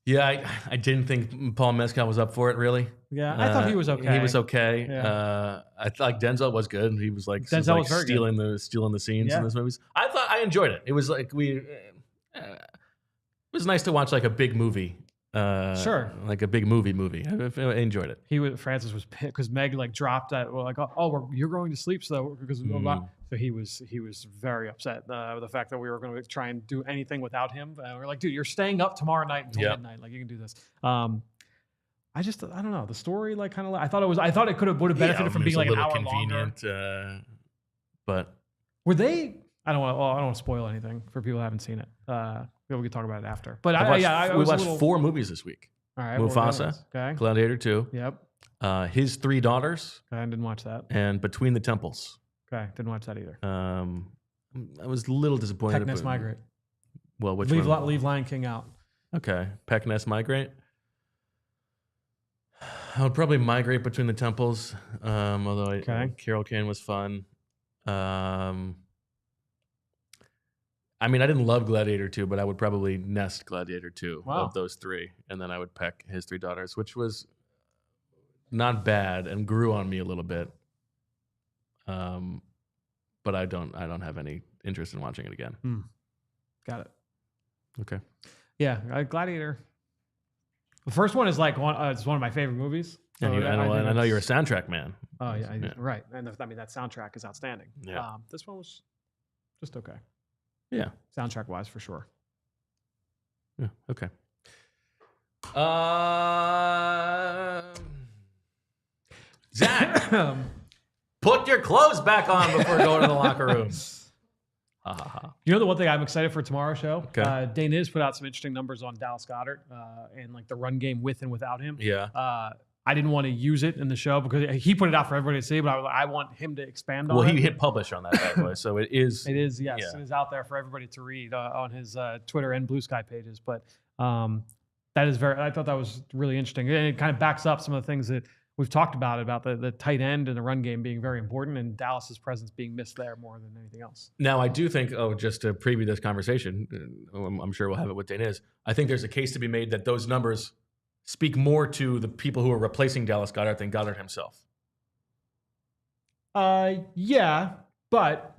Yeah, I didn't think Paul Mescal was up for it, really. Yeah, I thought he was okay. He was okay. Yeah. I thought Denzel was good. He was like, was very stealing the scenes in this movies. I enjoyed it. It was like it was nice to watch like a big movie. Sure, like a big movie. I enjoyed it. Francis was pissed because Meg like dropped that. Well, like, you're going to sleep, so he was very upset with the fact that we were going to try and do anything without him. We're like, dude, you're staying up tomorrow night until midnight. Like, you can do this. I don't know the story. Like, kind of, I thought it would have benefited from being like an hour convenient, longer. But were they? I don't want to spoil anything for people who haven't seen it. We can talk about it after. But we watched 4 movies this week. All right, Mufasa, okay. Gladiator 2. Yep. His 3 Daughters. Okay, I didn't watch that. And Between the Temples. Okay, didn't watch that either. I was a little disappointed. Peck Nest Migrate. Well, which one? Leave Lion King out. Okay, Peck Nest Migrate. I would probably migrate Between the Temples. Although Carol Kane was fun. I mean, I didn't love Gladiator 2, but I would probably nest Gladiator 2 of those 3. And then I would peck His 3 Daughters, which was not bad and grew on me a little bit. But I don't have any interest in watching it again. Got it. Okay. Yeah, Gladiator. The first one is like it's one of my favorite movies. So and I know you're a soundtrack man. Oh, yeah. Right. And that soundtrack is outstanding. Yeah. This one was just okay. Yeah. Soundtrack wise, for sure. Yeah. Okay. Zach, put your clothes back on before going to the locker room. You know the one thing I'm excited for tomorrow's show? Okay. Dane has put out some interesting numbers on Dallas Goedert and like the run game with and without him. Yeah. I didn't want to use it in the show because he put it out for everybody to see, but I want him to expand on it. Well, he hit publish on that bad boy, so it is. It is, yes. Yeah. It is out there for everybody to read on his Twitter and Blue Sky pages. But that is I thought that was really interesting. And it kind of backs up some of the things that we've talked about the tight end and the run game being very important and Dallas's presence being missed there more than anything else. Now, I do think, just to preview this conversation, I'm sure we'll have it with Dane is, I think there's a case to be made that those numbers speak more to the people who are replacing Dallas Goedert than Goedert himself. Yeah, but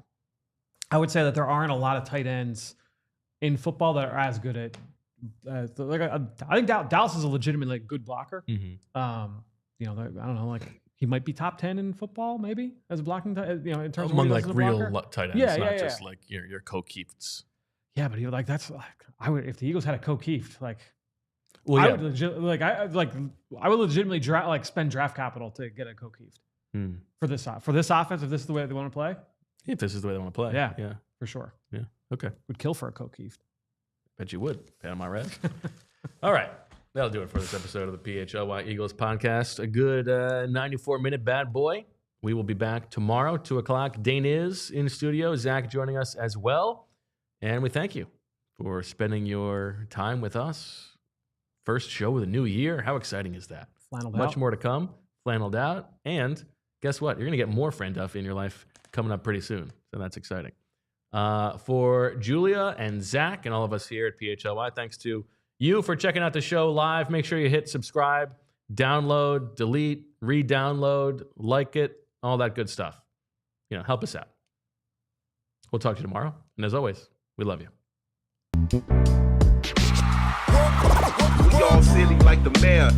I would say that there aren't a lot of tight ends in football that are as good at. I think Dallas is a legitimately good blocker. Mm-hmm. I don't know, like he might be top 10 in football, maybe as a blocking. In terms Among of like real tight ends, Yeah, not yeah, just like your Keefts. Yeah, but that's like I would if the Eagles had a Keeft, like. Well, I would legitimately spend draft capital to get a Keeft for this offense. If this is the way they want to play, if this is the way they want to play, yeah, for sure. Yeah, okay, would kill for a Keeft. Bet you would. Am I right? All right, that'll do it for this episode of the PHLY Eagles podcast. A good 94-minute bad boy. We will be back tomorrow, 2:00. Dane is in studio. Zach joining us as well, and we thank you for spending your time with us. First show of the new year. How exciting is that? Flanneled Much out. more to come. Flanneled out. And guess what? You're going to get more Fran Duffy in your life coming up pretty soon. So that's exciting. For Julia and Zach and all of us here at PHLY, thanks to you for checking out the show live. Make sure you hit subscribe, download, delete, re-download, like it, all that good stuff. Help us out. We'll talk to you tomorrow. And as always, we love you. We all silly like the mayor.